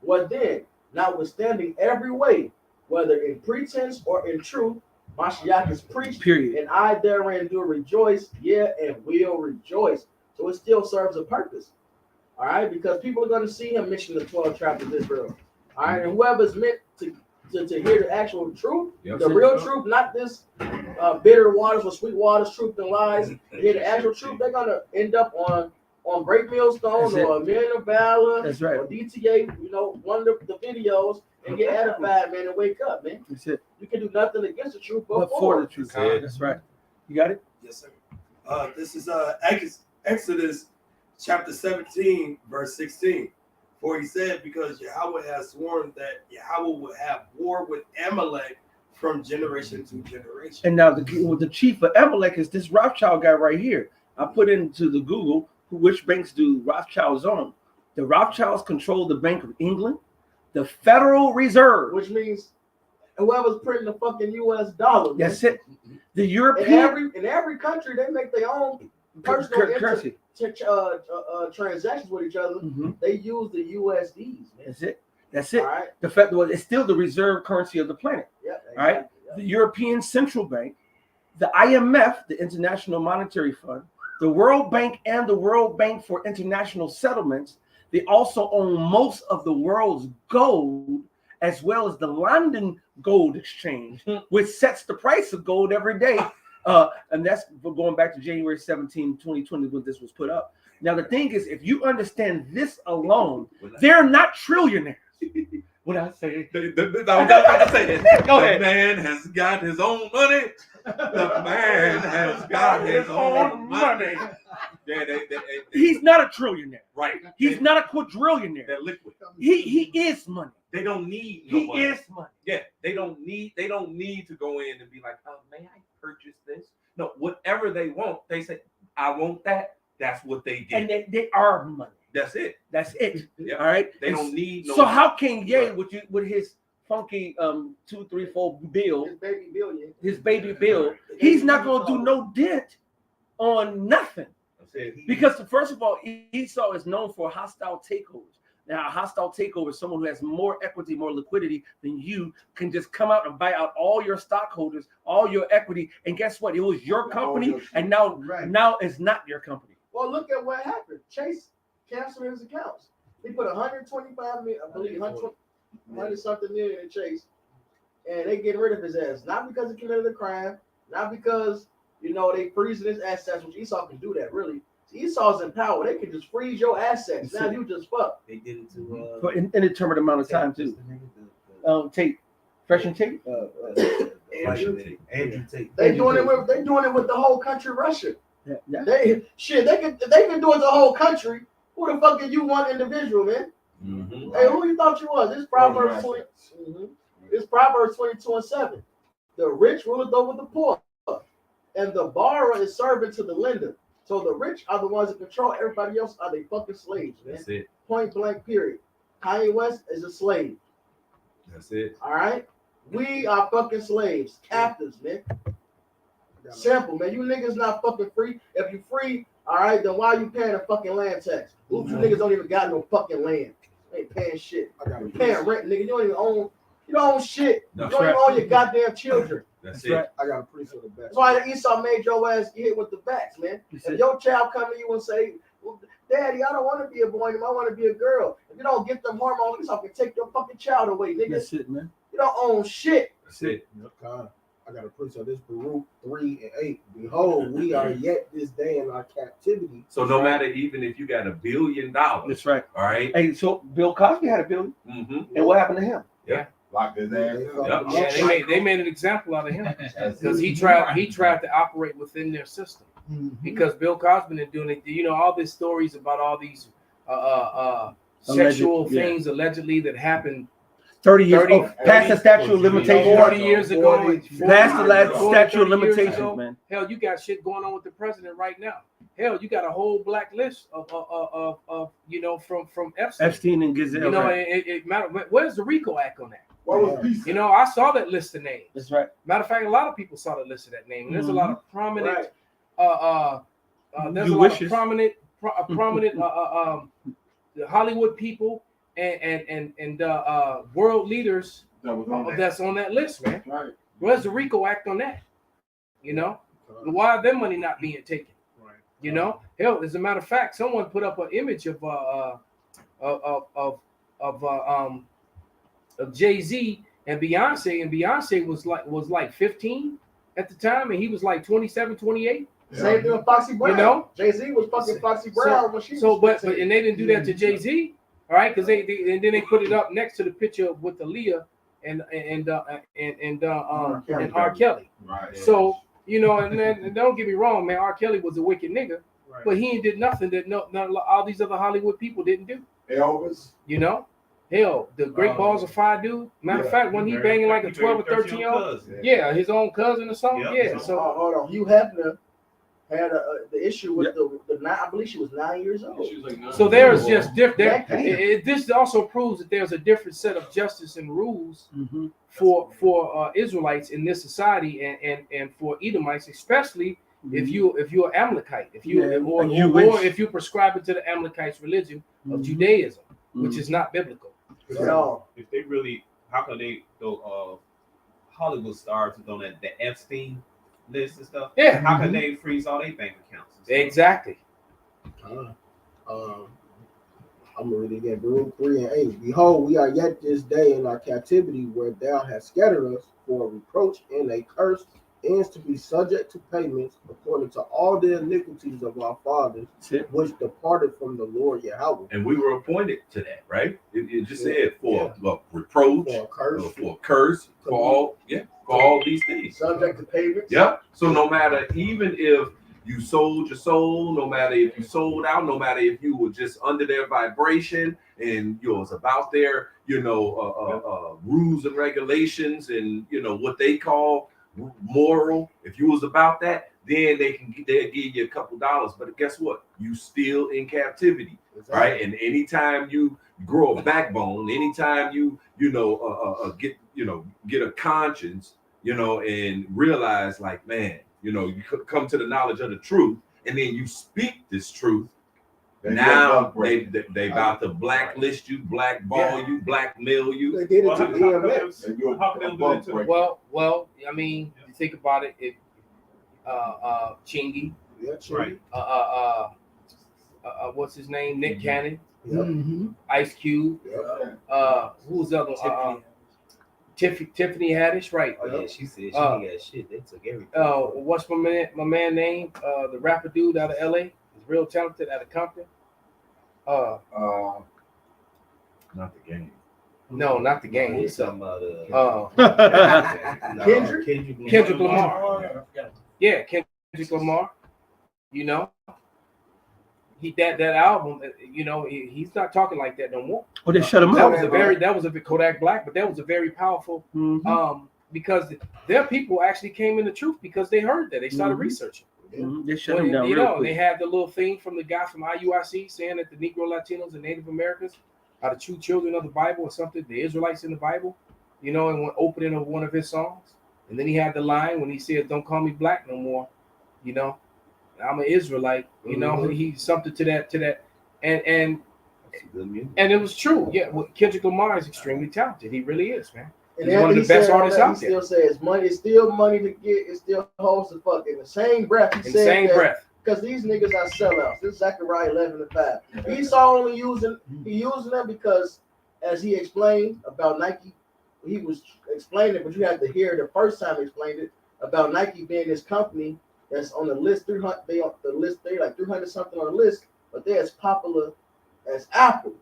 What then? Notwithstanding every way, whether in pretense or in truth, Mashiach is preached, period. And I therein do rejoice, and will rejoice. So it still serves a purpose. All right, because people are going to see him mention the 12 tribes of Israel. All right, and whoever's meant to hear the actual truth, the real truth, not this bitter waters or sweet waters, truth and lies. Hear the actual truth, they're going to end up on Great Millstone or A Million of Valor or DTA, one of the videos and get edified, man, and wake up, man. That's it. You can do nothing against the truth but for the truth. That's right. You got it? Yes, sir. This is Exodus chapter 17, verse 16. For he said, because Yahweh has sworn that Yahweh will have war with Amalek from generation to generation. And now the chief of Amalek is this Rothschild guy right here. I put into the Google, which banks do Rothschilds own? The Rothschilds control the Bank of England, the Federal Reserve. Which means whoever's printing the fucking US dollar. That's it. The European. In every country, they make their own personal currency. Transactions with each other. They use the USDs. Man. That's it. All right. The fact that it's still the reserve currency of the planet. Yeah. Exactly. All right. Yeah. The European Central Bank, the IMF, the International Monetary Fund, the World Bank, and the World Bank for International Settlements. They also own most of the world's gold, as well as the London Gold Exchange, which sets the price of gold every day. And that's going back to January 17, 2020, when this was put up. Now, the thing is, if you understand this alone, they're not trillionaires. What I say? I was about to say that. Go ahead. The man has got his own money. The man has got his own money. He's not a trillionaire. Right. He's not a quadrillionaire. They're liquid. He is money. They don't need no money. He is money. Yeah. They don't need to go in and be like, oh, may I purchase this? No, whatever they want, they say, I want that. That's what they get. And they are money. That's it. That's it. Yeah. All right. They don't need no So money. how can Ye with his funky 2, 3, 4 bill, his baby bill, he's not gonna do no dent on nothing. Because first of all, Esau is known for hostile takeovers. Now, a hostile takeover is someone who has more equity, more liquidity than you, can just come out and buy out all your stockholders, all your equity, and guess what? It was your company, and now it's not your company. Well, look at what happened. Chase canceled his accounts. He put 125 million, I believe 100 something million in Chase, and they getting rid of his ass. Not because he committed a crime, not because they freezing his assets, which Esau can do that really. Esau's in power. They can just freeze your assets. Now you just fuck. They did it to for an indeterminate amount of time too. Tate, Fresh and Tate. Andrew Tate. They doing it with the whole country rushing. Yeah. They can do it the whole country. Who the fuck did you want individual, man? Mm-hmm. Hey, who you thought you was? This Proverbs 20. This Proverbs 22:7. The rich ruleth over the poor, and the borrower is servant to the lender. So the rich are the ones that control. Everybody else are they fucking slaves, man. That's it. Point blank. Period. Kanye West is a slave. That's it. All right. We are fucking slaves, captives, man. Simple, man. You niggas not fucking free. If you free, all right, then why are you paying a fucking land tax? Oops, you niggas don't even got no fucking land. You ain't paying shit. You paying rent, nigga. You don't even own. You don't own shit. That's you don't even own your goddamn children. That's it. Right. I got a priest on the back. That's why the Esau made your ass get hit with the backs, man. If your child come to you and say, well, Daddy, I don't want to be a boy anymore. I want to be a girl. If you don't get them hormones, Esau can take your fucking child away, nigga. That's it, man. You don't own shit. That's it. I got a priest on this Baruch 3:8. Behold, we are yet this day in our captivity. So no matter, even if you got $1 billion, that's right. All right. Hey, so Bill Cosby had $1 billion, and what happened to him? Yeah. Locked his ass up. Yeah, they made an example out of him because he tried to operate within their system. Because Bill Cosby been doing it, you know, all these stories about all these sexual things allegedly that happened 30 years past the statute of limitations. 40 years ago. Past the last statute of limitations, man. Hell, you got shit going on with the president right now. Hell, you got a whole black list of you know, from Epstein and Gazelle. You know, right. it matter. Where's the RICO Act on that? What was you know, I saw that list of names. That's right. Matter of fact, a lot of people saw the list of that name. And there's a lot of prominent, there's You a lot wishes. of prominent the Hollywood people and world leaders that's on that list, man. Right. Where's the RICO Act on that? You know, why are their money not being taken? Right. You know, hell, as a matter of fact, someone put up an image of Jay-Z and Beyonce was like 15 at the time, and he was like 27, 28. Same thing with Foxy Brown. You know, Jay-Z was fucking Foxy Brown when she was but and they didn't do that to Jay-Z, all right? Because they and then they put it up next to the picture with Aaliyah and R. Kelly. Right. So you know, and don't get me wrong, man, R. Kelly was a wicked nigga, but he did nothing that all these other Hollywood people didn't do. Elvis. You know. Hell, the Great Balls of Fire dude. Matter of fact, when he banging like a 12 or 13-year-old, his own cousin or something. Yep. Yeah. So hold on, Hugh Hefner had the issue with the I believe she was 9 years old. She was like 9. So there's just different. This also proves that there's a different set of justice and rules for Israelites in this society and for Edomites, especially if you're Amalekite, if you prescribe to the Amalekites religion of Judaism, which is not biblical. If they really, how can they go Hollywood stars who's on the Epstein list and stuff? Yeah. How can they freeze all their bank accounts? Exactly. I'm gonna read it again. Baruch 3:8. Behold, we are yet this day in our captivity, where thou hast scattered us for a reproach and a curse, ends to be subject to payments according to all the iniquities of our fathers, which departed from the Lord Yahweh. And we were appointed to that, right? It just said for reproach, for a curse, for all these things. Subject to payments. Yep. So no matter, even if you sold your soul, no matter if you sold out, no matter if you were just under their vibration and you was about their, rules and regulations and what they call moral, if you was about that, then they'll give you a couple dollars. But guess what? You still in captivity, right? And anytime you grow a backbone, anytime you get a conscience, and realize like, man, you could come to the knowledge of the truth, and then you speak this truth. Now they about to blacklist you, blackball you, blackmail you. They did it to DMX. Well, I mean, you think about it. Chingy, Right. What's his name? Nick Cannon, Yep. Ice Cube. Who's the other one? Tiffany Haddish, right? Oh yeah, she said she ain't got shit. They took everything. What's my man name? The rapper dude out of LA. He's real talented out of Compton. Not the game. No, not the game. He's talking about Kendrick Lamar. Yeah, Kendrick Lamar. You know, that album. You know, he's not talking like that no more. Oh, they shut him up. That was a Kodak Black, but that was a very powerful. Because their people actually came in the truth because they heard that they started researching. They shut him down. You real know, quick. they had the little thing from the guy from IUIC saying that the Negro, Latinos, and Native Americans are the true children of the Bible or something. The Israelites in the Bible, you know, in one opening of one of his songs. And then he had the line when he said, "Don't call me black no more," you know. I'm an Israelite, you know. He's something to that, and it was true. Yeah, well, Kendrick Lamar is extremely talented. He really is, man. And He's one of the best artists out there. He still says money is still money to get. It still holds the fuck. In the same breath, he said same breath. Because these niggas are sellouts. This is Zechariah 11:5. Esau only using them because, as he explained about Nike, he was explaining, but you had to hear the first time he explained it about Nike being this company that's on the list 300. They on the list. They like 300 something on the list, but they're as popular as Apple.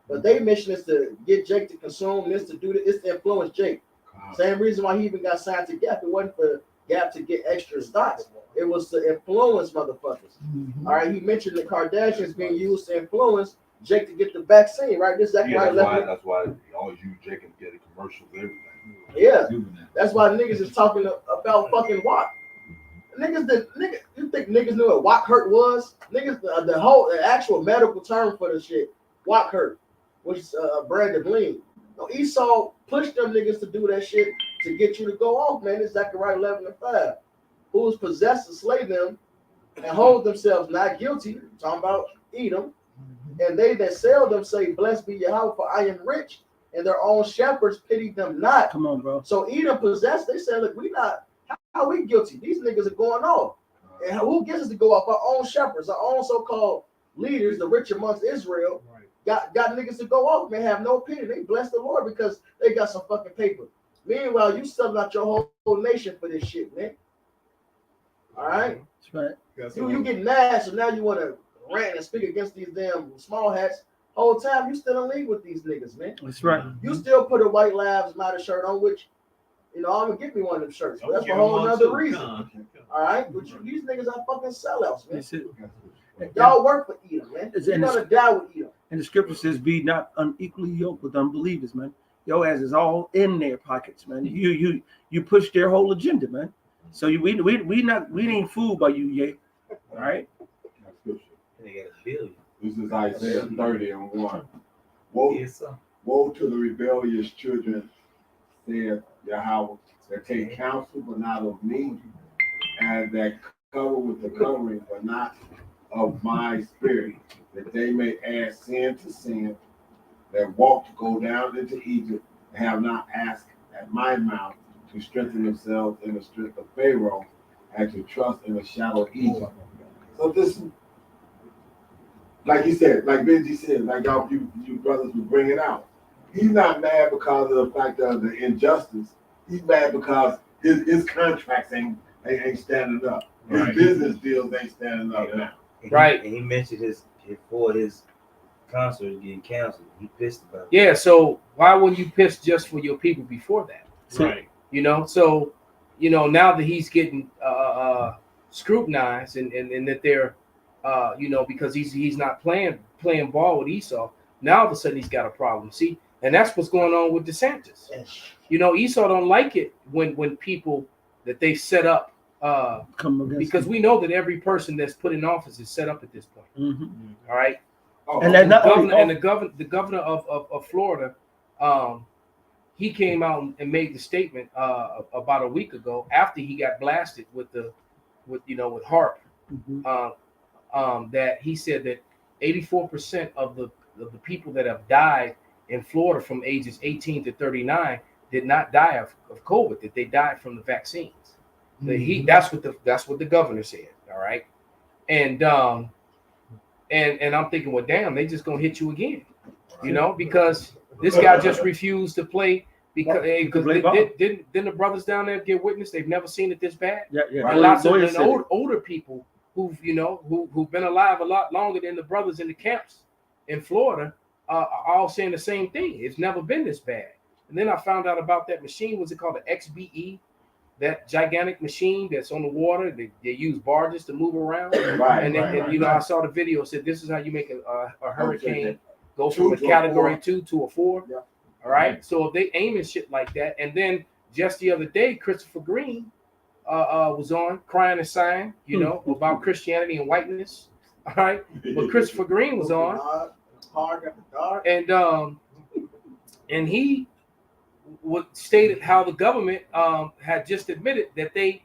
But their mission is to get Jake to consume this, to do this, it's to influence Jake. Same reason why he even got signed to Gap. It wasn't for Gap to get extra stocks. It was to influence motherfuckers. All right, he mentioned the Kardashians being used to influence Jake to get the vaccine, right? This is that's why they always use Jake and get a commercial for everything. Yeah, that's why niggas is talking about fucking Watt. You think niggas knew what Watt hurt was? Niggas, the actual medical term for the shit, Watt hurt, which is a brand of lean. No, Esau pushed them niggas to do that shit to get you to go off, man. It's Zechariah 11:5. Who's possessed to slay them and hold themselves not guilty, talking about Edom, and they that sell them say, "Blessed be Yahweh, for I am rich," and their own shepherds pity them not. Come on, bro. So Edom possessed, they said, "Look, we not, how we guilty? These niggas are going off. And who gets us to go off? Our own shepherds, our own so-called leaders, the rich amongst Israel, got niggas to go off, man, have no pity. They bless the Lord because they got some fucking paper. Meanwhile, you selling out your whole nation for this shit, man. All right? That's right. You get mad, so now you want to rant and speak against these damn small hats. Whole time, you still in league with these niggas, man. That's right. You still put a White Lives Matter shirt on, which, you know, I'm going to get me one of them shirts. But that's a whole nother reason. All right? But these niggas are fucking sellouts, man. That's it. Y'all work for Edom, man. You're going to die with Edom. And the scripture says, "Be not unequally yoked with unbelievers, man." Your ass is all in their pockets, man. You push their whole agenda, man. So we ain't fooled by you yet. All right. They got a billion. This is Isaiah 30:1. Woe to the rebellious children, saith Yahweh, that take counsel but not of me, and that cover with the covering but not of my spirit, that they may add sin to sin, that walk to go down into Egypt, and have not asked at my mouth to strengthen themselves in the strength of Pharaoh, and to trust in the shadow of Egypt. So this, like you said, like Benji said, like y'all, you brothers will bring it out. He's not mad because of the fact of the injustice. He's mad because his contracts ain't standing up. His business deals ain't standing up now. Right. And he mentioned his concert getting canceled. He pissed about it. Yeah, so why wouldn't you piss just for your people before that? Right. You know, so now that he's getting scrutinized and that they're because he's not playing ball with Esau, now all of a sudden he's got a problem. See, and that's what's going on with DeSantis. You know, Esau don't like it when people that they set up because we know that every person that's put in office is set up at this point. All right. And the governor of Florida, he came out and made the statement about a week ago after he got blasted with HARP, that he said that 84% of the people that have died in Florida from ages 18 to 39 did not die of COVID, that they died from the vaccines. That's what the governor said. All right. And I'm thinking, well, damn, they just gonna hit you again, because this guy just refused to play because didn't the brothers down there get witness? They've never seen it this bad. Yeah. Right? Lots of older people who've been alive a lot longer than the brothers in the camps in Florida. all saying the same thing. It's never been this bad. And then I found out about that machine. What's it called? The XBE, that gigantic machine that's on the water. They use barges to move around. And you know, I saw the video. Said this is how you make a hurricane go from a category 2 to a 4. Yeah. All right. So if they aim and shit like that, and then just the other day, Christopher Green was on crying and sighing, you know, about Christianity and whiteness. All right. But Christopher Green was on, and he stated how the government had just admitted that they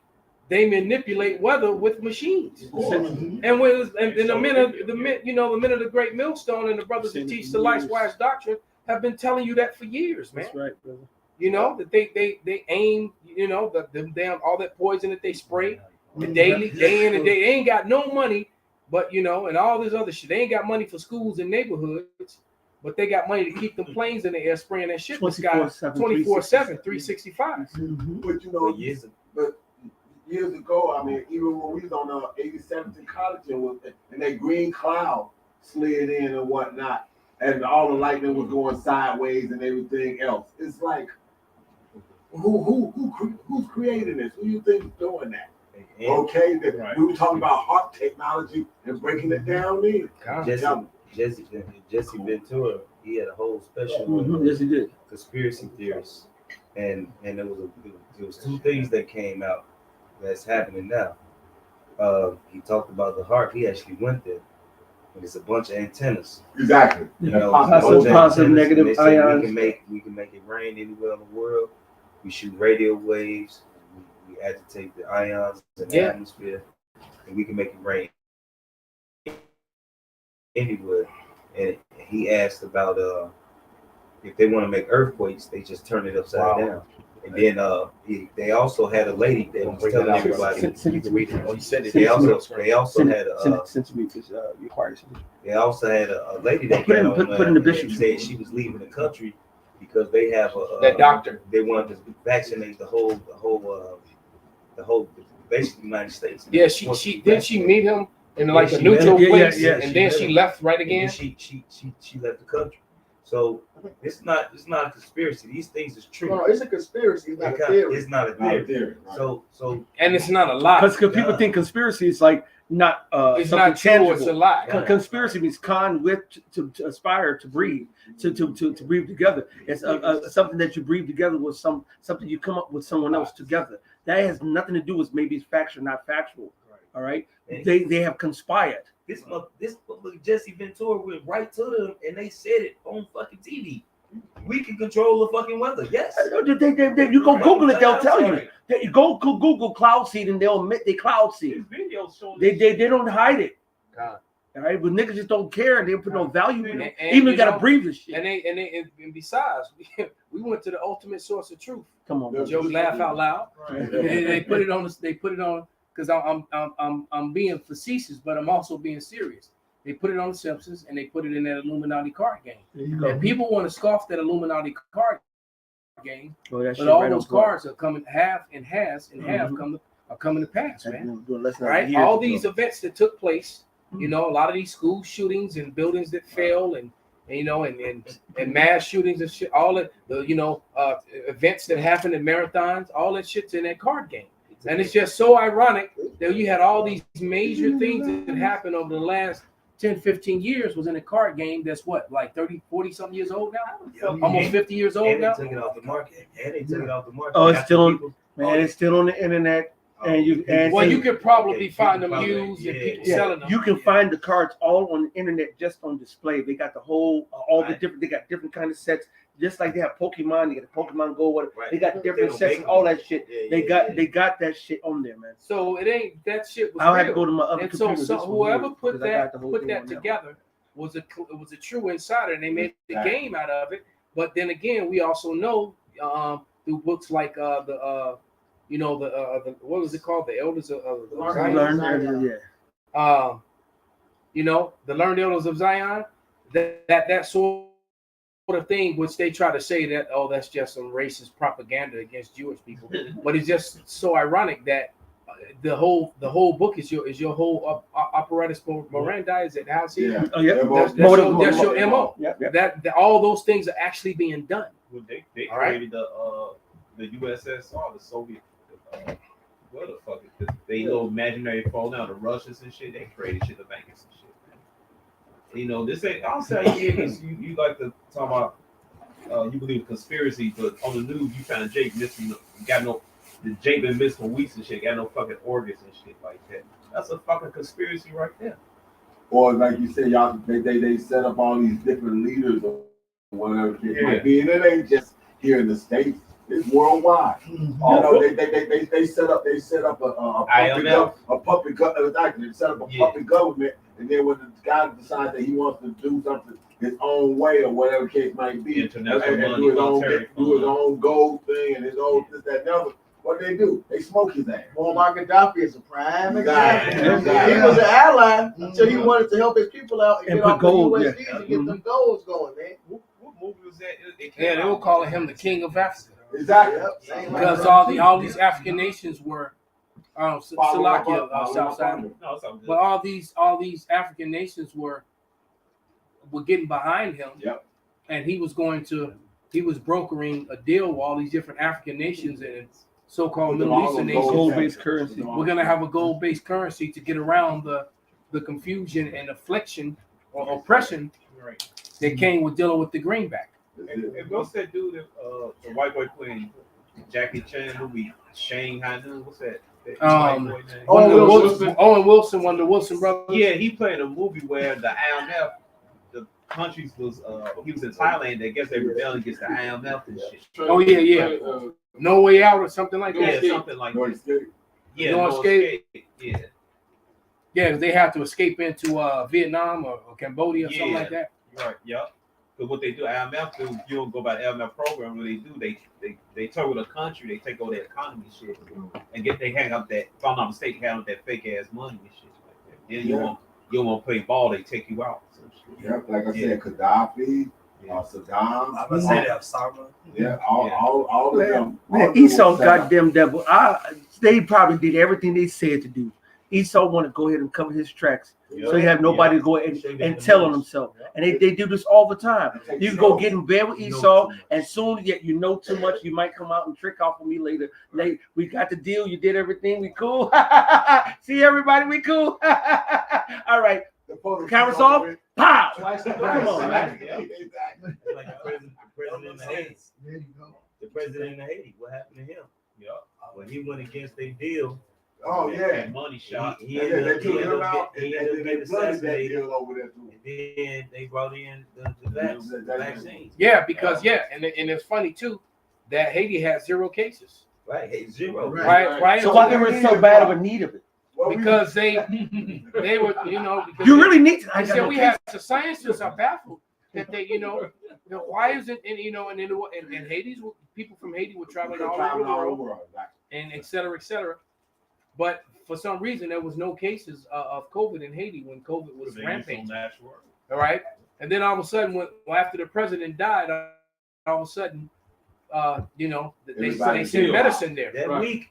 manipulate weather with machines. And when it was, and the men of the great millstone and the brothers that teach the life's wise doctrine have been telling you that for years, man. That's right, brother. You know, that they aim, you know, the damn all that poison that they spray daily, day in and day. They ain't got no money, but you know, and all this other shit. They ain't got money for schools and neighborhoods, but they got money to keep the planes in the air spraying that shit in the sky 24/7, 365. But you know, years ago, I mean, even when we was on 87th in college and that green cloud slid in and whatnot, and all the lightning was going sideways and everything else. It's like, who's creating this? Who you think is doing that? Okay, we were talking about HARP technology and breaking it down in. Jesse Ventura, he had a whole special Yes, he did. Conspiracy theorists, and there was two things that came out that's happening now. He talked about the HARP. He actually went there. And it's a bunch of antennas. Exactly. You know, positive, negative ions. We can make it rain anywhere in the world. We shoot radio waves. We agitate the ions in the atmosphere, and we can make it rain anywhere. And he asked about if they want to make earthquakes, they just turn it upside down. And then they also had a lady that was telling everybody. They also had a lady that got on and said she was leaving the country because they have that doctor. They wanted to vaccinate the whole basically United States. Yeah, she meet him in like a neutral place, and then she left right again. She left the country. So it's not a conspiracy. These things is true. No, it's a conspiracy. It's not a theory. It's not a theory. Right. So and it's not a lie. Because people think conspiracy is like not it's not true. Tangible. It's a lie. Conspiracy means con with to aspire to breathe to breathe together. It's something that you breathe together with something you come up with someone else together. That has nothing to do with maybe it's factual, not factual. All right, they have conspired. This Jesse Ventura went right to them, and they said it on fucking TV. We can control the fucking weather. Yes. You go Google it, they'll tell you. You go Google cloud seed, and they'll admit they cloud seed. They don't hide it. All right, but niggas just don't care, and they put no value in it. Even you gotta breathe this shit. And besides, we went to the ultimate source of truth. Come on, Joe, laugh out loud. They put it on. They put it on. Because I'm being facetious, but I'm also being serious. They put it on The Simpsons, and they put it in that Illuminati card game. And people want to scoff that Illuminati card game, but all those cards are coming half are coming to pass, man. Right? All these events that took place, you know, a lot of these school shootings and buildings that fell, and you know, and mass shootings and shit, all the events that happened in marathons, all that shit's in that card game. And it's just so ironic that you had all these major things that happened over the last 10, 15 years was in a card game that's what, like 30, 40 something years old now? Almost 50 years old now? They took it off the market. Oh, it's still on, man, it's still on the internet. And you could probably find them used and people selling them. You can find the cards all on the internet just on display. They got the whole they got different kind of sets. Just like they have Pokemon, they got the Pokemon Go, whatever. They got different sets, all that shit. They got that shit on there, man. So it ain't that shit. I'll have to go to my other computer. So whoever put that together was a true insider, and they made the game out of it. But then again, we also know through books like what was it called? The Elders of Zion. The Learned Elders of Zion. That sort of thing, which they try to say that, oh, that's just some racist propaganda against Jewish people. But it's just so ironic that the whole book is your whole operators Miranda is at the house here. Yeah. Oh yeah. That's your MO. Yeah. That all those things are actually being done. Well, they All right. created the USSR, the Soviet. What the fuck is this? They little imaginary foe now, the Russians and shit. They created shit, the bankers and shit, man. You know, this ain't. I'll say you like to talk about. You believe conspiracy, but on the news you found Jake missing. Got no. The Jake been missing for weeks and shit. Got no fucking organs and shit like that. That's a fucking conspiracy right there. Or like you said, y'all they set up all these different leaders or whatever it might be, and it ain't just here in the States. It's worldwide. You know, they set up a puppet government, and then when the guy decides that he wants to do something his own way or whatever case might be, and do his own gold thing and his own this, that, and the other. What do? They smoke his ass. Muammar Gaddafi is a prime example. Exactly. He was an ally until he wanted to help his people out and get off gold, the USDs and get them golds going, man. What movie was that? Yeah, they were calling him the King of Africa. Exactly. Because all these African nations were Salakia, Southside. But all these African nations were getting behind him. Yep. And he was brokering a deal with all these different African nations and so-called Middle Eastern nations. Gold-based currency. We're gonna have a gold-based currency to get around the confusion and affliction or oppression that came with dealing with the greenback. And what's that dude that the white boy playing Jackie Chan movie Shanghai Noon? What's that? Owen Wilson, one of the Wilson brothers. Yeah, he played a movie where the IMF, the countries was he was in Thailand. I guess they rebelled against the IMF and shit. Oh yeah. No Way Out or something like that. Yeah, something like that. Yeah, No Escape. Yeah. Yeah, they have to escape into Vietnam or Cambodia or something like that. Right. Yep. But what they do, IMF do, you don't go by the IMF program. What they do, they tour the country, they take over their economy shit, and they hang up that. If I'm not mistaken, hang up that fake ass money and shit like that. Then you won't play ball, they take you out. So Yep, like I said, Gaddafi, Saddam. I would say that Osama. Yeah, all of them. Man, Esau goddamn devil. They probably did everything they said to do. Esau want to go ahead and cover his tracks, so he have nobody to go and tell on himself. And they do this all the time. You can go get in bed with Esau, and soon you know too much, you might come out and trick off on me later. Like, we got the deal, you did everything, we cool. See everybody, we cool. All right, camera's off. Pow! Come on, man. Like the president of Haiti. There you go. The president of Haiti. What happened to him? Yeah. When he went against their deal. Oh yeah. Money shot. He ended up getting assassinated. Over there too. And then they brought in the vaccines. Yeah, because and it's funny too that Haiti had 0 cases. Right, 0. Right. So why they were so bad of a need of it? Because they were, because you really need to. I said we have the scientists are baffled that they, why isn't and Haiti's people from Haiti were traveling all over the world and et cetera, but for some reason there was no cases of COVID in Haiti when COVID was rampant. All right, and then all of a sudden, after the president died, all of a sudden, they sent medicine there that week.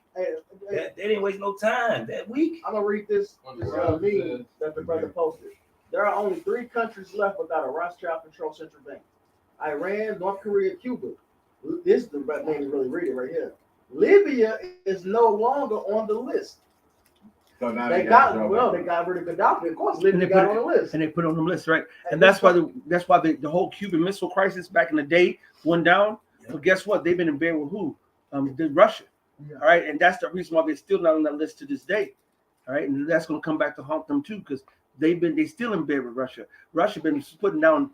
They didn't waste no time that week. I'm gonna read this meme that the brother posted. There are only 3 countries left without a Rothschild-controlled central bank: Iran, North Korea, Cuba. This is the name you really read it right here. Libya is no longer on the list. So now they got rid of Gaddafi. Of course, Libya got on the list. And they put it on the list, right? And that's why the whole Cuban Missile Crisis back in the day went down. But guess what? They've been in bed with who? Russia. Yeah. All right, and that's the reason why they're still not on that list to this day. All right, and that's going to come back to haunt them too, because they still in bed with Russia. Russia been putting down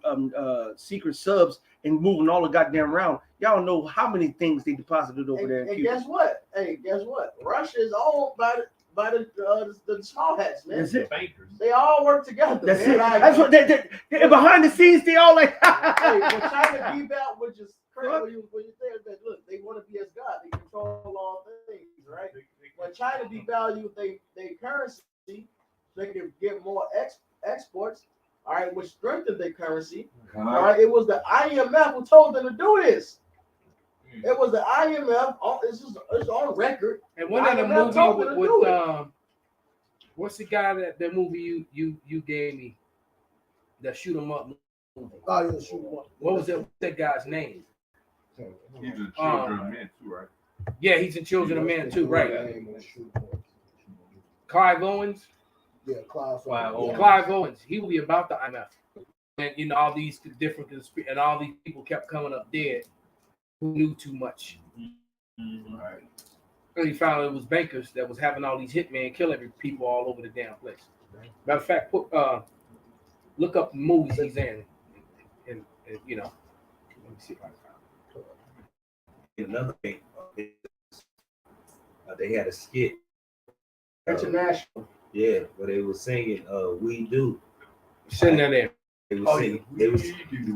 secret subs and moving all the goddamn around. Y'all know how many things they deposited over there. And guess what? Guess what? Russia is owned by the small hats, man. That's it. Bankers. They all work together. That's man. it. That's what they behind the scenes. They all like. When China beat out, which is crazy when you say that. Look, they want to be as God. They control all things, right? When China devalued their currency, they can get more exports. All right, which strengthened their currency. All right, it was the IMF who told them to do this. It was the IMF. It's on record. And one of the movie What's the guy that movie you gave me? That shoot 'em up movie. Oh, yeah, shoot 'em up. What was that guy's name? He's in Children of Men too, right? Yeah, he's in Children of Men too, right? Clive Owens. Yeah, Clive Owens. Clive Owens. He will be about the IMF, and you know all these different and all these people kept coming up dead who knew too much. Right. And he found it was bankers that was having all these hitmen kill every people all over the damn place. Matter of fact, look up the movies he's in, and you know, let me see if I can find it. Another thing, they had a skit. International. Yeah, where they were singing "We Do." Sitting there. They was singing, they was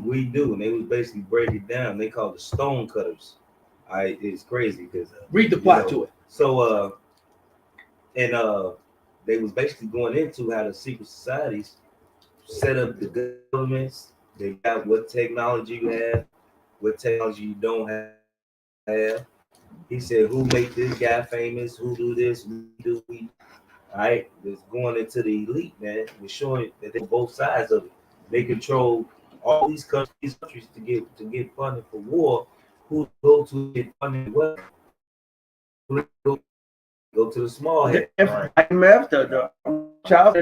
"We Do," and they was basically breaking it down. They called it Stone Cutters. It's crazy because read the plot to it. So they was basically going into how the secret societies set up the governments. They got what technology you have, what technology you don't have. He said, who make this guy famous? Who do this? We do. All right, it's going into the elite, man. We're showing that they're both sides of it. They control all these countries to get funding for war. Who go to get funding? What? Go to the small head. IMF, the child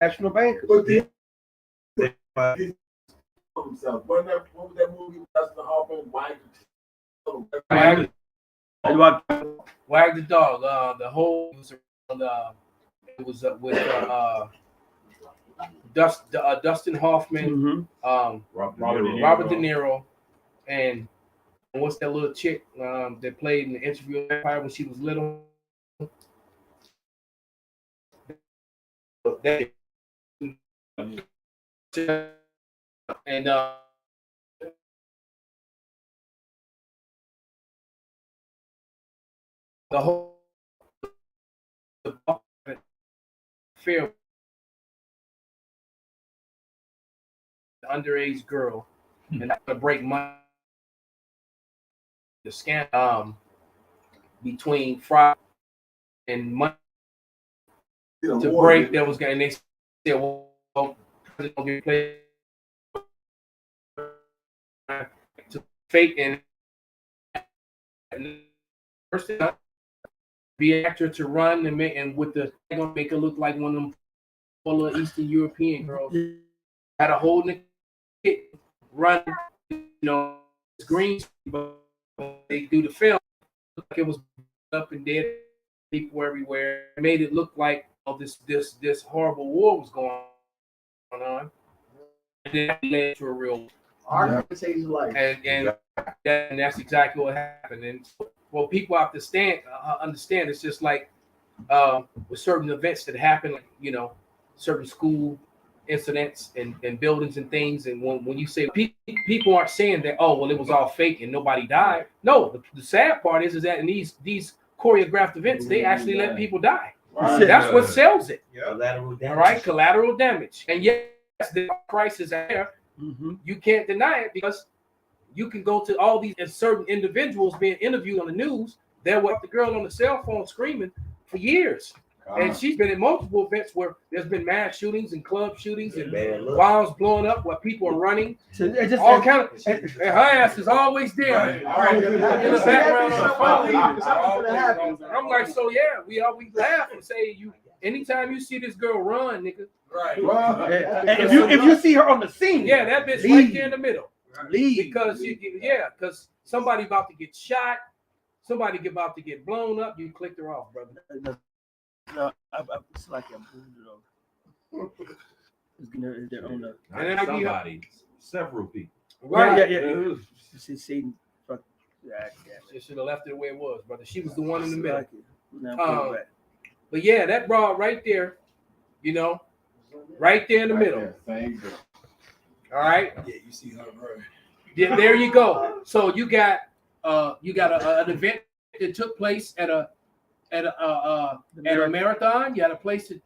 national bank. But then, what was that movie? Dustin Hoffman, Wag the Dog. The whole it was with Dustin Hoffman, Robert De Niro, and what's that little chick that played in the Interview with Empire when she was little? And the whole fear, the underage girl, and that's gonna break the scam between Friday and Monday to break. That was going. They said, "Well, to fake and first be an actor to run and with the they're gonna make her look like one of them little Eastern European girls. Had a whole kid run, you know, green, but they do the film like it was up and dead, people everywhere. It made it look like this horrible war was going on, and then that led to a real life. And that's exactly what happened. And well, people have to understand. It's just like with certain events that happen, like, you know, certain school incidents and buildings and things. And when you say people aren't saying that, oh, well, it was all fake and nobody died. No, the sad part is that in these choreographed events, they actually let people die. Right. That's what sells it. Collateral damage. All right, collateral damage. And yes, the price is there. Mm-hmm. You can't deny it because you can go to all these certain individuals being interviewed on the news. There was the girl on the cell phone screaming for years. And she's been in multiple events where there's been mass shootings and club shootings and bombs blowing up where people are running. So just all kind of, and her ass is always there. Right. In the background on the phone. I'm like, so yeah, we always laugh and say, anytime you see this girl run, nigga. Right. And if you see her on the scene, yeah, that bitch right there in the middle. Because because somebody about to get shot, somebody about to get blown up, you clicked her off, brother. No, it's like I'm their own. And then somebody, several people. Right. Yeah. She should have left it the way it was, brother. She was the one in the middle. Like but yeah, that broad right there, you know, right there in the middle. All right. Yeah, you see her. Yeah, there you go. So you got an event that took place at at a marathon. You had a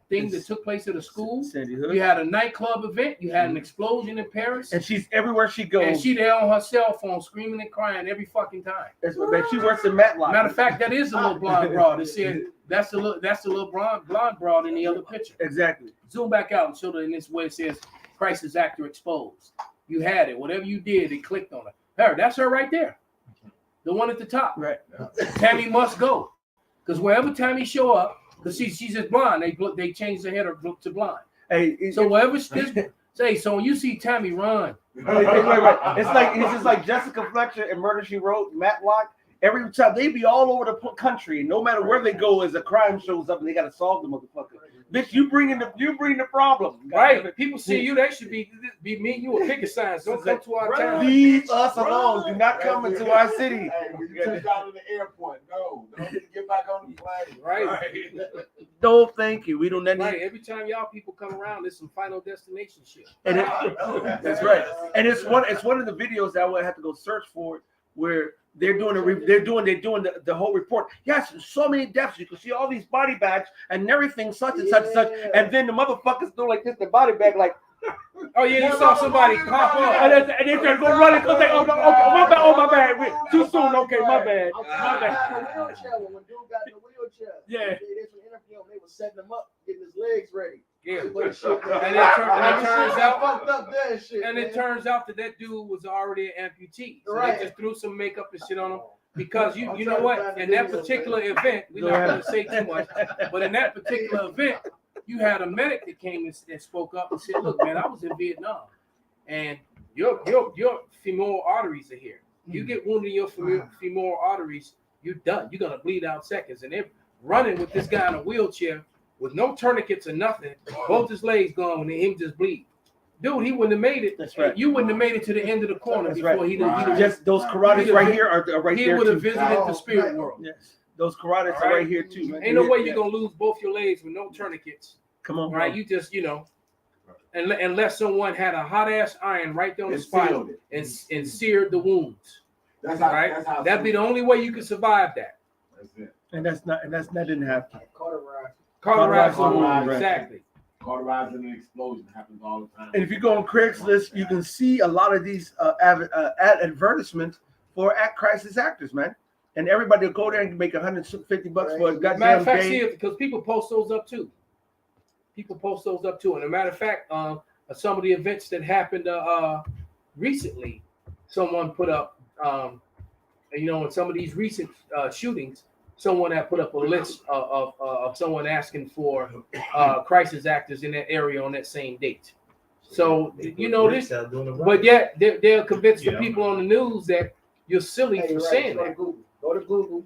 thing that took place at a school. Sandy Hook. You had a nightclub event. You had an explosion in Paris. And she's everywhere she goes. And she there on her cell phone screaming and crying every fucking time. That's what, man. She works in Matlock. Matter of fact, that is a little blonde broad. It said that's the little blonde broad in the other picture. Exactly. Zoom back out and show it in this way. It says crisis actor exposed. You had it. Whatever you did, it clicked on it. Her, that's her right there. The one at the top. Right. Tammy must go. Because wherever Tammy show up, because she's just blonde, they changed the head to blonde. Hey, so wherever so when you see Tammy run. Right. It's just like Jessica Fletcher in Murder, She Wrote, Matlock. Every time they be all over the country, no matter where they go, as a crime shows up and they gotta solve the motherfucker. Bitch, you bring the problem. Right. People see you, they should be me and you a picket signs. Don't come to our town. Leave us alone. Do not come into our city. Hey, when you touch out in the airport, no, don't get back on the plane. Right. No, thank you. We don't need. Right. Every time y'all people come around, there's some Final Destination shit. And that's right. And it's one of the videos that I would have to go search for, where they're doing the whole report. Yes, so many deaths. You can see all these body bags and everything, such and such and such. And then the motherfuckers do like this, the body bag, like, oh yeah, you saw somebody pop up, and they just go running because they my bad, too soon. Okay, my bad. When dude got in the wheelchair, yeah, they did some interview. They were setting him up, getting his legs ready. Yeah, and it turns out that dude was already an amputee. So right. They just threw some makeup and shit on him. Because you know what? In that particular event, we're not going to say too much, but in that particular event, you had a medic that came and spoke up and said, "Look, man, I was in Vietnam, and your femoral arteries are here. You get wounded in your femoral arteries, you're done. You're gonna bleed out seconds." And they're running with this guy in a wheelchair with no tourniquets or nothing, both his legs gone, and him just bleed. Dude, he wouldn't have made it. That's right. You wouldn't have made it to the end of the corner. That's before right. He just those carotids right here are right there. He would have too. visited the spirit world. Yes, those carotids are right here too. Ain't no way you're gonna lose both your legs with no tourniquets. Come on, right? Bro. You just, unless someone had a hot ass iron right there on the spot and seared the wounds. That's how, right? That's how that'd be the only way you could survive that. That's it. And that didn't happen. Cauterized the wound, exactly. Cauterizing an explosion happens all the time. And if you go on Craigslist, you can see a lot of these ad advertisements for crisis actors, man. And everybody will go there and make $150 for a goddamn matter of fact, day. see it, because people post those up too. And a matter of fact, some of the events that happened recently, someone put up, in some of these recent shootings, someone had put up a list of someone asking for crisis actors in that area on that same date. So this, but yet they'll convince the people on the news that you're silly for saying that. Go to Google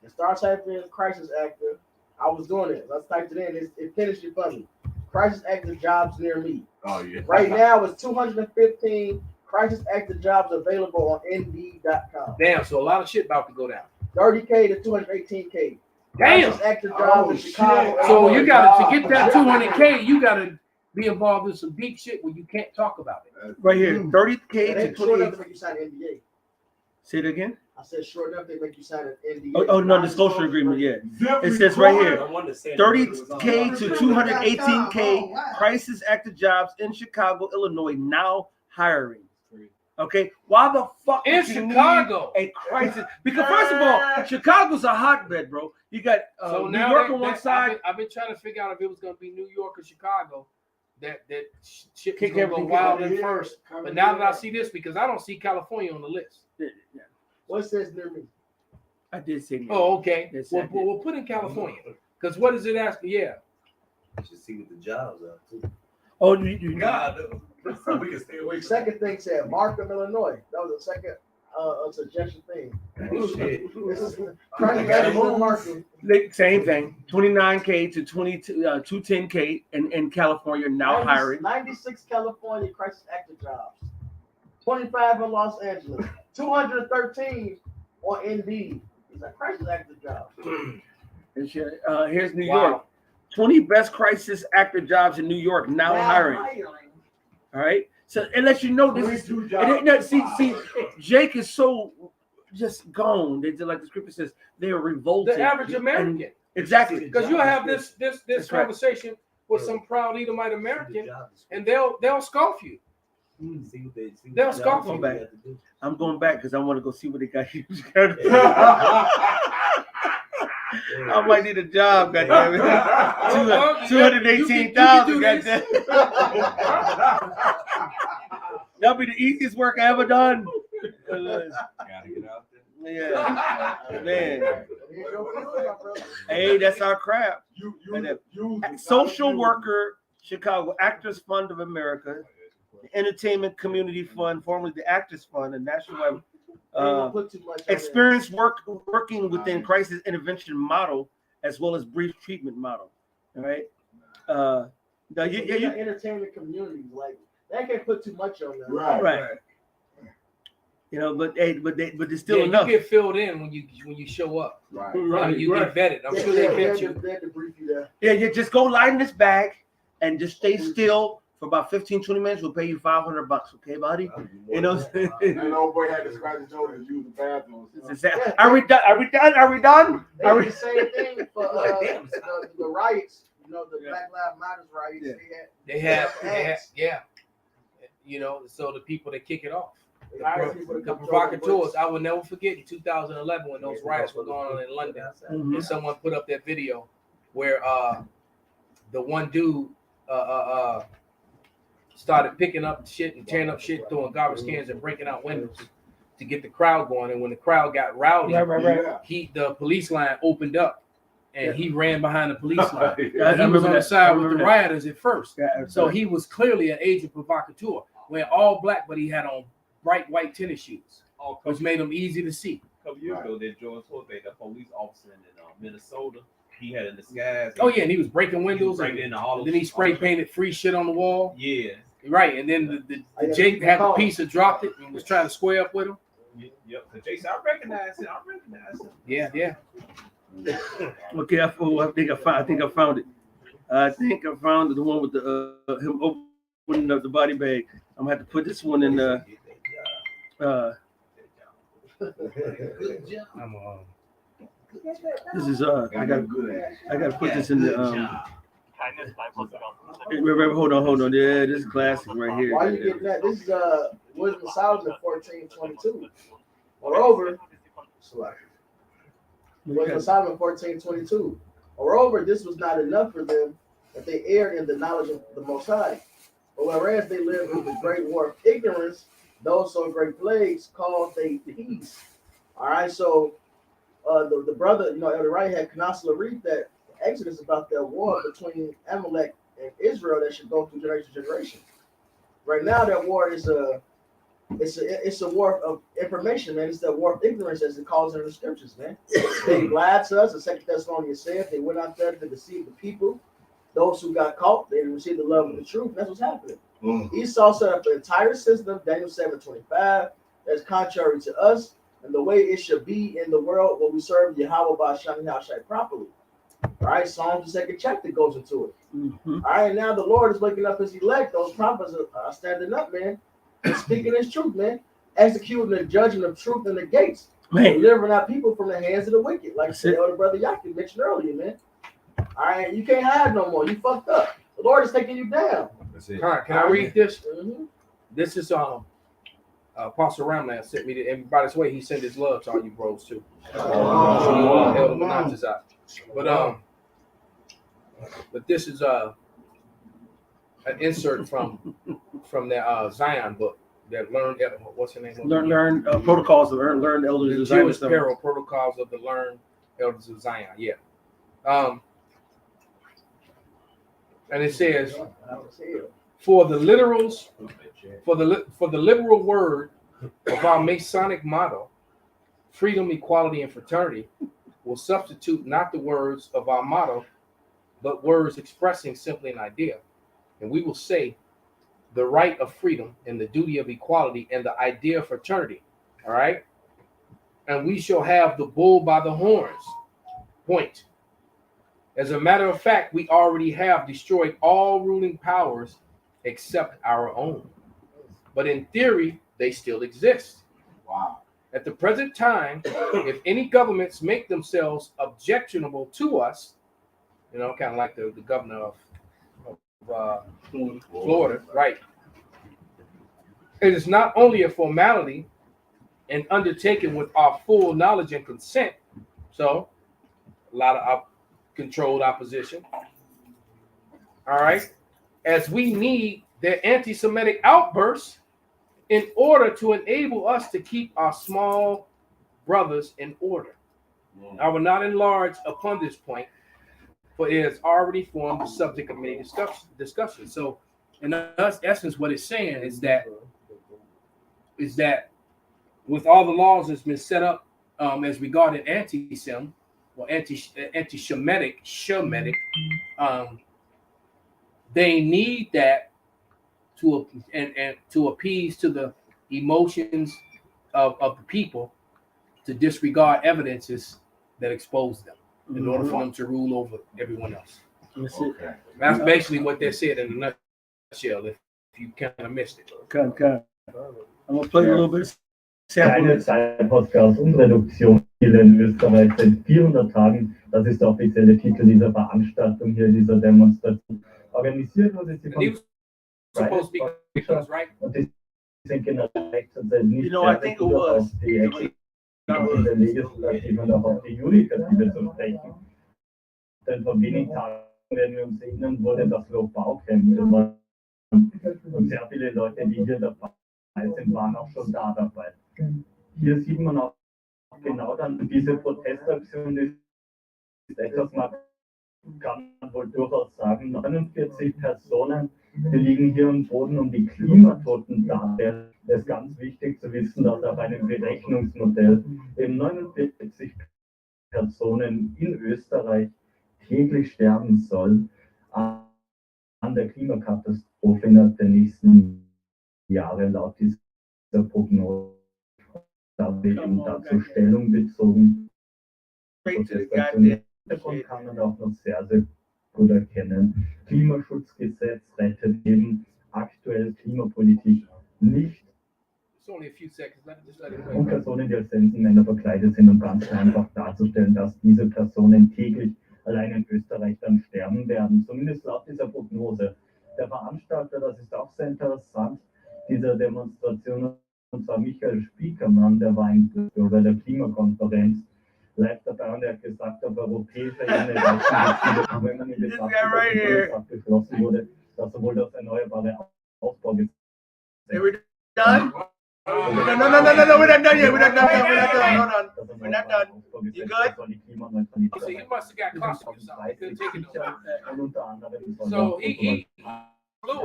and start typing in crisis actor. I was doing it. Let's type it in. It finished it for me. Crisis actor jobs near me. Oh yeah. Right now it's 215 crisis actor jobs available on Indeed.com. Damn, so a lot of shit about to go down. 30K to 218K. Damn. Crisis actor jobs in Chicago. So you got to get that 200K. You got to be involved in some deep shit where you can't talk about it. Right here, 30K to 20. Enough to make you sign an NDA. Say it again. I said short enough they make you sign an NDA. Oh, non-disclosure agreement, yeah. It says right here, 30K to 218K crisis actor jobs in Chicago, Illinois, now hiring. Okay, why the fuck in Chicago a crisis? Because first of all, Chicago's a hotbed, bro. You got New York on one side. I've been trying to figure out if it was going to be New York or Chicago. That shit was going to go wild at first. But now that I see this, because I don't see California on the list. Yeah. What says near me? I did say near. Oh, okay. We'll put in California. Because what does it ask? Yeah. You should see what the jobs are, too. Oh, you God, so we can stay away. The second thing said Markham, Illinois. That was the second suggestion thing. Oh, shit. Same thing. 29K to 210K in California, now hiring. 96 California crisis actor jobs. 25 in Los Angeles. 213 on Indeed. These are crisis actor jobs. Here's New York. 20 best crisis actor jobs in New York, now hiring. All right. So it lets you know this is see, Jake is so just gone. They like the scripture says they are revolted. The average American. Exactly. Because you'll have this That's right. conversation with some proud Edomite American, and they'll scoff you. They'll scoff you. back. I'm going back because I want to go see what they got here. I might need a job, goddammit. 218,000, goddamn. That'll be the easiest work I ever done. Gotta get out there. Yeah, man. Hey, that's our craft. Social worker, Chicago Actors Fund of America, the Entertainment Community Fund, formerly the Actors Fund, a national experience working within crisis intervention model as well as brief treatment model. All right. Entertainment communities, like they can't put too much on them. Right. You know, but there's still enough. You get filled in when you show up. Right. You get vetted. I'm sure they vet you. They have to brief you there. Yeah, you just go lie in this bag and just stay still for about 15-20 minutes. We'll pay you $500, okay, buddy? You know. And old boy had to scratch his shoulder and use the bathroom. Are we done? Are we done? Are we done? They did the same thing for the riots. You know, the Black Lives Matter riots. They had, yeah. You know, so the people that kick it off. The provocateurs. I will never forget in 2011 when those riots were going on in London, and someone put up that video where the one dude started picking up shit and tearing up shit, throwing garbage cans and breaking out windows to get the crowd going. And when the crowd got rowdy, the police line opened up and he ran behind the police line. He was on the side with the rioters at first. So he was clearly an agent provocateur, wearing all black, but he had on bright white tennis shoes, which made him easy to see. A couple years ago, that George Floyd, the police officer in Minnesota, he had in the skies. Oh yeah, and he was breaking windows, and then he spray painted free shit on the wall. Yeah, right. And then the Jake had the piece and dropped it and was trying to square up with him. Yep. So Jason, I recognize him. Yeah. Okay, I think I found it. I think I found the one with the him opening up the body bag. I'm gonna have to put this one in the. This is I gotta put this in the hold on. Yeah, this is classic right here. Why you getting that? This is Wisdom Solomon 14:22. Moreover, Wisdom Solomon 14:22. Moreover, this was not enough for them that they erred in the knowledge of the Most High. But whereas they lived in the great war of ignorance, those so great plagues caused they peace. All right, so the brother, Elder Wright had Canostla read that Exodus about that war between Amalek and Israel that should go through generation to generation. Right now, that war is it's a war of information, man. It's the war of ignorance, as it calls in the scriptures, man. They lied to us. The 2 Thessalonians said they went out there to deceive the people. Those who got caught, they didn't receive the love of the truth. That's what's happening. Esau set up an entire system, Daniel 7:25, that's contrary to us and the way it should be in the world when we serve Yahweh by Shani Hashai properly. All right, Psalms the 2nd chapter goes into it. All right, now the Lord is waking up his elect. Those prophets are standing up, man, and speaking his truth, man, executing the judging of truth in the gates, delivering our people from the hands of the wicked, like the elder brother Yaki mentioned earlier, man. All right, you can't hide no more. You fucked up. The Lord is taking you down. That's it. All right, can I read this? This is Apostle Ramlan sent me to, and by this way, he sent his love to all you bros too. Elder Menach's out. But this is an insert from the Zion book that learned. What's the name? Learn protocols of learned elders of Zion. Jewish Peril Protocols of the Learned Elders of Zion. Yeah. And it says, for the literal word of our Masonic motto, freedom, equality, and fraternity, will substitute not the words of our motto, but words expressing simply an idea. And we will say the right of freedom and the duty of equality and the idea of fraternity. All right. And we shall have the bull by the horns. Point. As a matter of fact, we already have destroyed all ruling powers except our own. But in theory, they still exist. Wow. At the present time, if any governments make themselves objectionable to us, you know, kind of like the governor of Florida, right? It is not only a formality and undertaken with our full knowledge and consent. So, a lot of controlled opposition. All right. As we need their anti-Semitic outbursts in order to enable us to keep our small brothers in order. I will not enlarge upon this point, for it has already formed the subject of many discussions. So, in essence, what it's saying is that with all the laws that's been set up as regarding anti-Sem or anti-Shemitic, they need that to appease to the emotions of the people to disregard evidences that expose them in order for them to rule over everyone else. Okay. That's basically what they said in a nutshell. If you kind of missed it. I'm gonna play a little bit. Keine Treibhausgasumreduktion in Österreich seit 400 Tagen. Das ist der offizielle Titel dieser Veranstaltung hier, dieser Demonstration. Organisiert wurde sie von Supposed to be because, right? Und die sind generell nicht You know, I think it was. auf die Exekutive, Legislative und auch auf die Judikative zu sprechen. Denn vor wenigen Tagen werden wir uns erinnern, wurde das Low-Baucamp. Und sehr viele Leute, die hier dabei sind, waren auch schon da dabei. Hier sieht man auch genau dann, diese Protestaktion ist etwas, man kann wohl durchaus sagen, 49 Personen, die liegen hier am Boden und die Klimatoten da. Es ist ganz wichtig zu wissen, dass auf einem Berechnungsmodell eben 49 Personen in Österreich täglich sterben sollen an der Klimakatastrophe innerhalb der nächsten Jahre laut dieser Prognose. Da haben wir eben dazu Stellung bezogen. Davon kann man auch noch sehr, sehr gut erkennen. Klimaschutzgesetz rettet eben aktuell Klimapolitik nicht. Und Personen, die als Sensenmänner verkleidet sind, um ganz einfach darzustellen, dass diese Personen täglich allein in Österreich dann sterben werden. Zumindest laut dieser Prognose. Der Veranstalter, das ist auch sehr interessant, dieser Demonstration, und zwar Michael Spiekermann, der war bei der Klimakonferenz live dabei und er hat gesagt, auf europäischer Ebene wenn man in Betracht beschlossen wurde, dass sowohl das erneuerbare Ausbaugesetz. Done? No, we're not done yet. We're not done. Hold on. We're not done. You good? So you must have got caught with something. Couldn't take it no more. So he flew.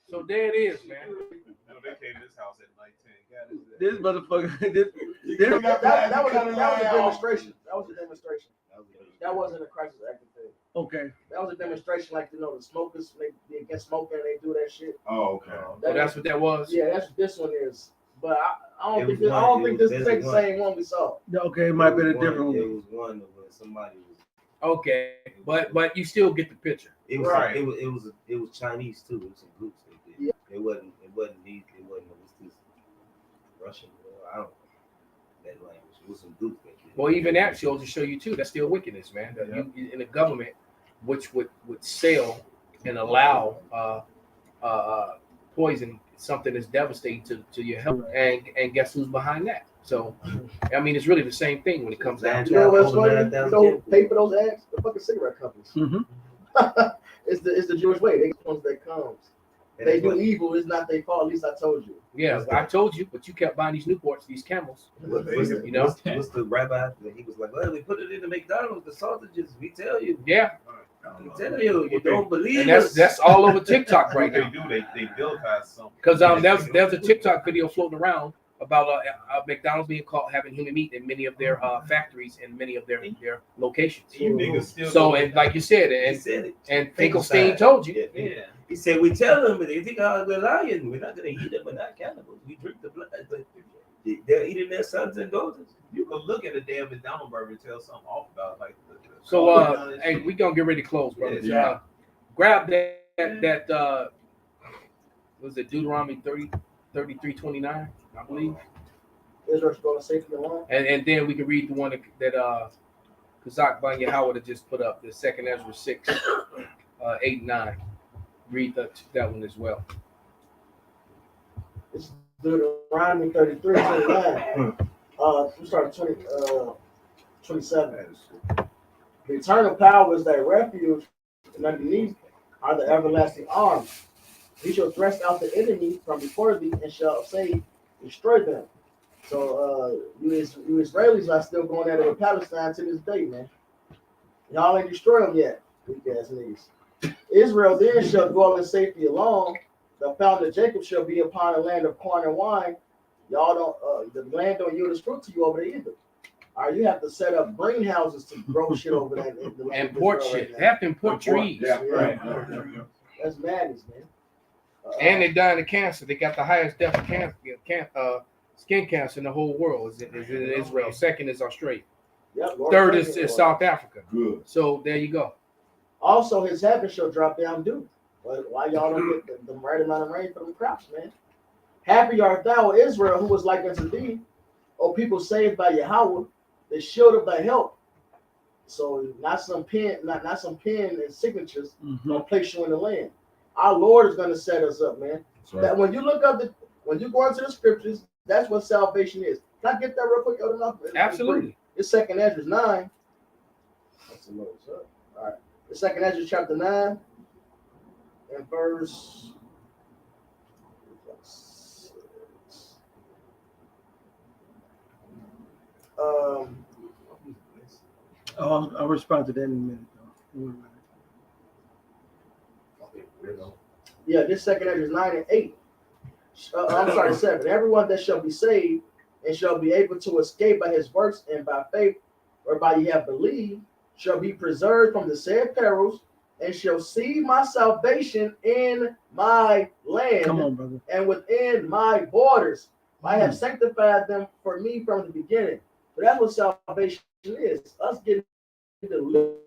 So there it is, man. They came to this house at like 10. This motherfucker. That was a demonstration. That was a demonstration. That wasn't a crisis active thing. Okay. That was a demonstration, like, you know, the smokers, they get smoking and they do that shit. Oh, okay. That's what that was. Yeah, that's what this one is. But I don't think this is the same one we saw. Okay, it might have been a different one. It was one of somebody was. Okay, but you still get the picture. It was right. It was Chinese too. It was some groups they did. Yeah. It wasn't these. It wasn't this Russian. I don't know that language. It was some groups that did. Well, even that shows to show you too. That's still wickedness, man. That you, in a government which would sell and allow poison, something that's devastating to your health, and guess who's behind that? So, I mean, it's really the same thing when it comes down to it. You know what's funny? You don't pay for those ads? The fucking cigarette companies. Mm-hmm. It's the Jewish way. They the ones that comes. They do evil. It's not their fault. At least I told you. Yeah, I told you, but you kept buying these Newports, these Camels. What's the rabbi? He was like, well, we put it in the McDonald's, the sausages. We tell you. Yeah. We tell you, you don't believe and us. that's all over TikTok right now. They vilified something. Because there's a TikTok video floating around about McDonald's being caught having human meat in many of their factories and many of their locations. So, and like you said, and Finkelstein told you. Yeah. He said, we tell them, but they think we're lying. We're not going to eat them. We're not cannibals. We drink the blood. But they're eating their sons and daughters. You can look at a damn McDonald's burger and tell something off about like. So, hey, we're going to get ready to close, brothers. Yeah. Grab that Was it Deuteronomy 33:29, I believe? Israel's going to safety alone. And then we can read the one that Kazak Ban Yahweh just put up, the 2nd Ezra 6, 8 and 9. Read that one as well. It's Deuteronomy 33:29. We start 27. The eternal power is thy refuge, and underneath are the everlasting arms. He shall thrust out the enemy from before thee, and shall say, destroy them. So you Israelis are still going at it with Palestine to this day, man. Y'all ain't destroyed them yet, weak ass niggas. Israel then shall dwell in safety alone. The fountain of Jacob shall be upon a land of corn and wine. Y'all don't, the land don't yield its fruit to you over there either. All right, you have to set up greenhouses to grow shit over there. And import shit. They have to import trees. Yeah, right. That's madness, man. And they're dying of cancer. They got the highest death of cancer, skin cancer in the whole world. Is in Israel. 2nd is Australia. Yep, 3rd is South Africa. Good. So there you go. Also, his heaven shall drop down dew. But why y'all don't get the right amount of rain for them crops, man? Happy art thou, Israel, who was like unto thee, O people saved by Yahweh, the shield of thy help. So not some pen and signatures gonna place you in the land. Our Lord is gonna set us up, man. Right. That when you look up when you go into the scriptures, that's what salvation is. Can I get that real quick? Absolutely. It's 2nd Ezra 9. That's the lowest up. All right. It's 2nd Ezra chapter 9 and verse 6. I'll respond to that in a minute. Yeah, this 2nd Ezra 9 and 8. I'm sorry, 7. Everyone that shall be saved and shall be able to escape by his works and by faith, whereby ye have believed, shall be preserved from the said perils, and shall see my salvation in my land. Come on, brother. And within my borders. I have sanctified them for me from the beginning. So that's what salvation is. Us getting delivered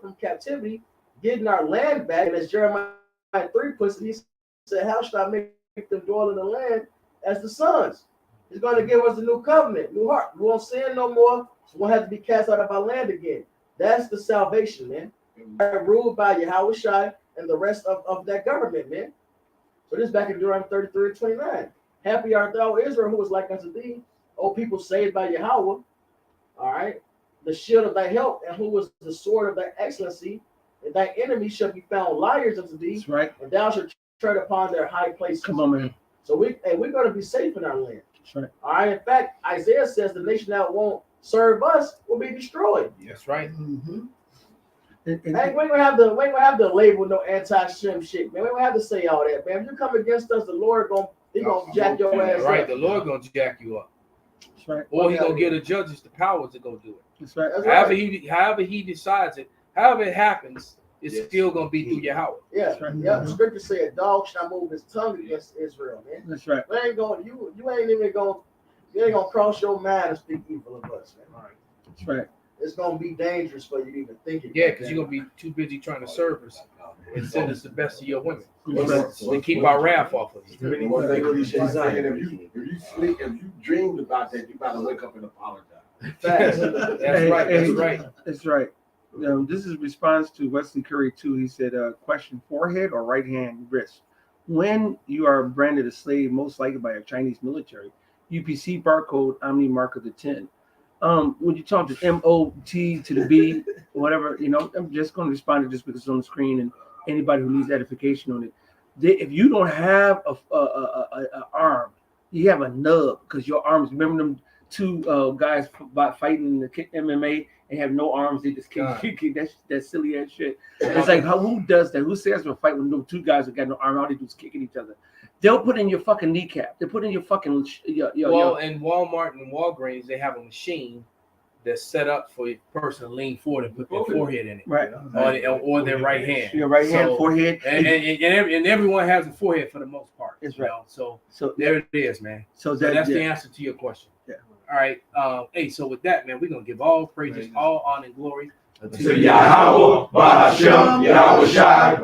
from captivity, getting our land back. And as Jeremiah 3 puts it, he said, how should I make them dwell in the land as the sons? He's going to give us a new covenant, new heart. We won't sin no more. So we won't have to be cast out of our land again. That's the salvation, man. Ruled by Yahweh Shai and the rest of that government, man. So this is back in Deuteronomy 33:29. Happy art thou, Israel, who was like unto thee, O people saved by Yahweh. All right. The shield of thy help, and who was the sword of thy excellency, and thy enemies shall be found liars unto thee. That's right. And thou shalt tread upon their high places. Come on, man. So we're going to be safe in our land. That's right. All right. In fact, Isaiah says the nation that won't serve us will be destroyed. That's right. Mm-hmm. We ain't gonna have the label no anti-Shem shit, man. We don't have to say all that, man. If you come against us, the Lord gonna jack your ass right. up. The Lord gonna jack you up. That's right. Or he gonna give the judges the power to go do it. That's right. That's However he decides it, however it happens, it's still gonna be through Yahweh. Yeah, That's right. yeah. The scripture say a dog shall move his tongue against Israel, man. That's right. We ain't going. You ain't gonna cross your mind to speak evil of us, man. All right. That's right. It's gonna be dangerous for you to even think it. Yeah, because you're gonna be too busy trying to serve us and send us the best of your women. That's To keep our wrath off of you. One thing we should say, if you sleep, if you dreamed about that, you gotta wake up and apologize. That's right. That's right. That's right. This is response to Wesley Curry too. He said, question: forehead or right hand wrist? When you are branded a slave, most likely by a Chinese military, UPC barcode, Omni mark of the 10. When you talk to MOT to the B, whatever, I'm just going to respond to this because it's on the screen and anybody who needs edification on it. If you don't have a arm, you have a nub because your arms. Remember them two guys fighting in the MMA and have no arms? They just kick that silly ass shit. It's like who does that? Who says we're fighting with two guys that got no arm? All they do is kicking each other. They'll put in your fucking kneecap. They put in your fucking Well, in Walmart and Walgreens, they have a machine that's set up for a person to lean forward and put their forehead in it, right? Or their right hand. Your right hand, forehead, and everyone has a forehead for the most part. That's right. So there it is, man. So that's the answer to your question. Yeah. All right. Hey, so with that, man, we're gonna give all praises, all honor and glory to Yahweh, Bahashem, Yahweh Shai.